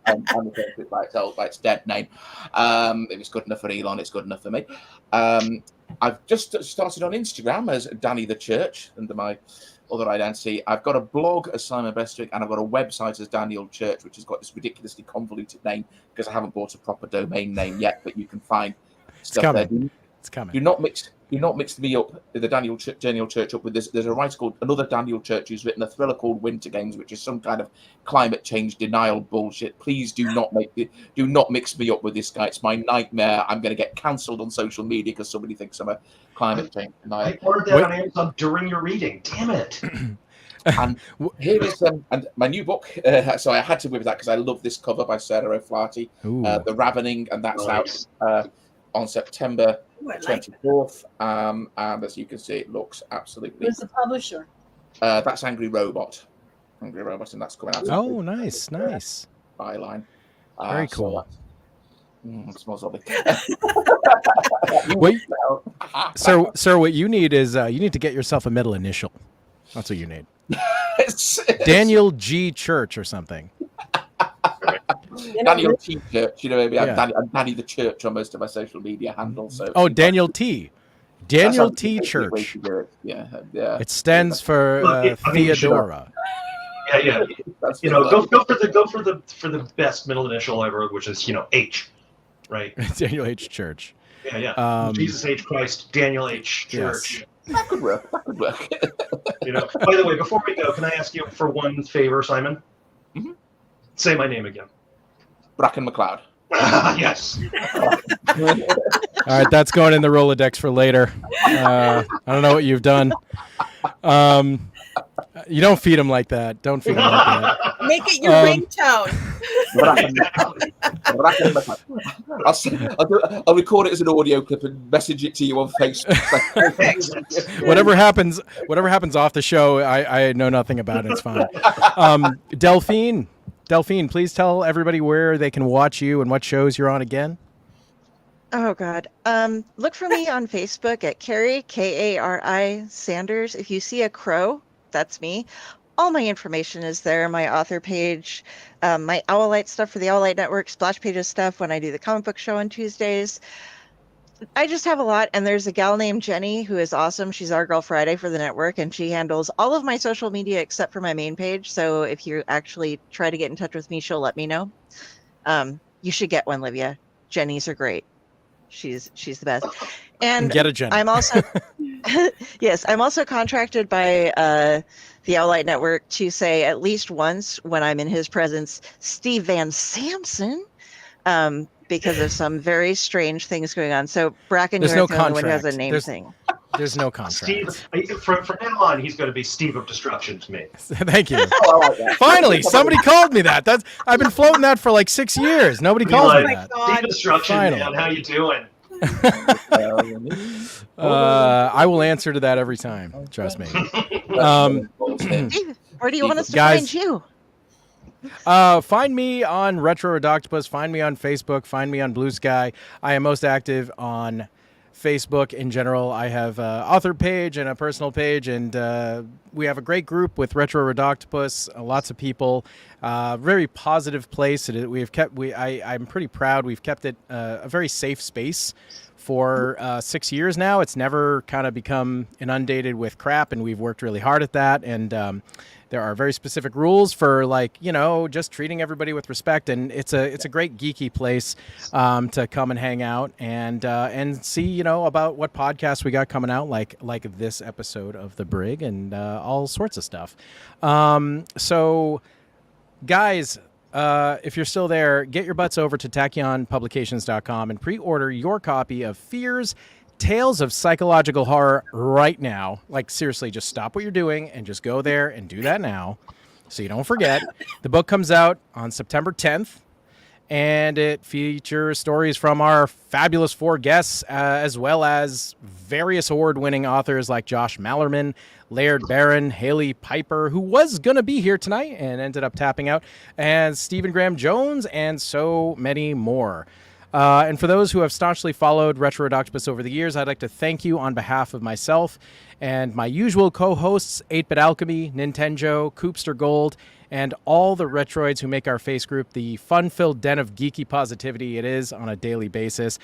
I'm referred by its dead name. If it's good enough for Elon, it's good enough for me. I've just started on Instagram as Danny the Church under my other identity. I've got a blog as Simon Bestwick, and I've got a website as Daniel Church, which has got this ridiculously convoluted name because I haven't bought a proper domain name yet. But you can find stuff there. It's coming. Do not mix me up, the Daniel Church up with this. There's a writer called another Daniel Church who's written a thriller called Winter Games, which is some kind of climate change denial bullshit. Please do not mix me up with this guy. It's my nightmare. I'm going to get cancelled on social media because somebody thinks I'm a climate change denier. I ordered that on Amazon during your reading. Damn it. And here is and my new book. So I had to whip that because I love this cover by Sarah O'Flaherty, The Ravening, and that's nice. out on September Ooh, I like 24th. And as you can see, it looks absolutely. Who's the publisher? That's Angry Robot. Angry Robot, and that's coming out. Oh, nice. Byline. Very cool. It smells lovely. Wait, sir, what you need is you need to get yourself a middle initial. That's what you need. Daniel G. Church or something. Daniel T. Church. You know, maybe I'm Danny the Church on most of my social media handles. So Daniel T. Daniel T. Church. Yeah. It stands for Theodora. Yeah. You know, go for the best middle initial ever, which is H, right? Daniel H. Church. Yeah. Jesus H. Christ, Daniel H. Church. Yes. That could work. You know. By the way, before we go, can I ask you for one favor, Simon? Mm-hmm. Say my name again. Bracken MacLeod. Yes. All right, that's going in the Rolodex for later. I don't know what you've done. You don't feed him like that. Don't feed him like that. Make it your ringtone. I'll record it as an audio clip and message it to you on Facebook. Whatever happens off the show, I know nothing about it. It's fine. Delphine, please tell everybody where they can watch you and what shows you're on again. Oh God. Look for me on Facebook at Carrie, Kari Sanders. If you see a crow, that's me. All my information is there. My author page, my Owlite stuff for the Owlite Network, Splash Pages stuff when I do the comic book show on Tuesdays. I just have a lot. And there's a gal named Jenny who is awesome. She's our Girl Friday for the network, and she handles all of my social media except for my main page. So if you actually try to get in touch with me, she'll let me know. You should get one, Livia. Jenny's are great. She's the best. And get a Jenny. I'm also yes, I'm also contracted by the Owlite Network to say at least once when I'm in his presence, Steve Van Samson, because of some very strange things going on. So Bracken, you're the only one who has a name thing. There's no contract. Steve, from now on, he's going to be Steve of Destruction to me. Thank you. Finally, somebody called me that. I've been floating that for like 6 years. Nobody calls me that. Steve of Destruction, Finally. man. How you doing? I will answer to that every time. Trust me. Steve, where do you want us to find you? Find me on Retro Ridoctopus. Find me on Facebook. Find me on Blue Sky. I am most active on Facebook in general. I have an author page and a personal page, and we have a great group with Retro Ridoctopus. Lots of people. Very positive place. I'm pretty proud. We've kept it a very safe space for 6 years now. It's never kind of become inundated with crap, and we've worked really hard at that. And there are very specific rules for, like, just treating everybody with respect, and it's a great geeky place to come and hang out and see about what podcasts we got coming out, like this episode of The Brig and all sorts of stuff. So, guys, if you're still there, get your butts over to tachyonpublications.com and pre-order your copy of Fears, Tales of Psychological Horror right now. Like, seriously, just stop what you're doing and just go there and do that now so you don't forget. The book comes out on September 10th, and it features stories from our fabulous 4 guests, as well as various award-winning authors like Josh Mallerman, Laird Barron, Haley Piper, who was going to be here tonight and ended up tapping out, and Stephen Graham Jones, and so many more. And for those who have staunchly followed Retro Ridoctopus over the years, I'd like to thank you on behalf of myself and my usual co-hosts, 8-Bit Alchemy, Nintendo, Coopster Gold, and all the Retroids who make our face group the fun-filled den of geeky positivity it is on a daily basis.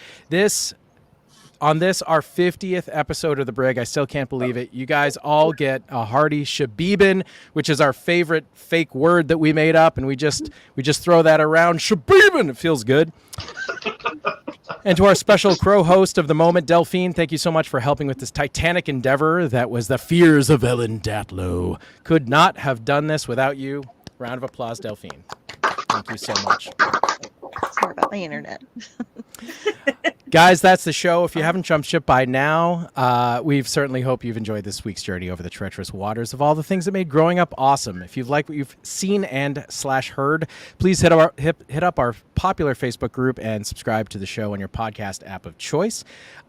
On this, our 50th episode of The Brig, I still can't believe it. You guys all get a hearty shabibin, which is our favorite fake word that we made up, and we just throw that around. Shabibin! It feels good. And to our special crow host of the moment, Delphine, thank you so much for helping with this titanic endeavor that was the Fears of Ellen Datlow. Could not have done this without you. Round of applause, Delphine. Thank you so much. Sorry about my internet. Guys, that's the show. If you haven't jumped ship by now, we certainly hope you've enjoyed this week's journey over the treacherous waters of all the things that made growing up awesome. If you've liked what you've seen and/heard, please hit up our popular Facebook group and subscribe to the show on your podcast app of choice.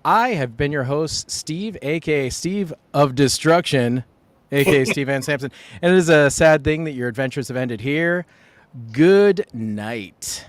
I have been your host, Steve, a.k.a. Steve of Destruction, a.k.a. Steve Van Sampson. And it is a sad thing that your adventures have ended here. Good night.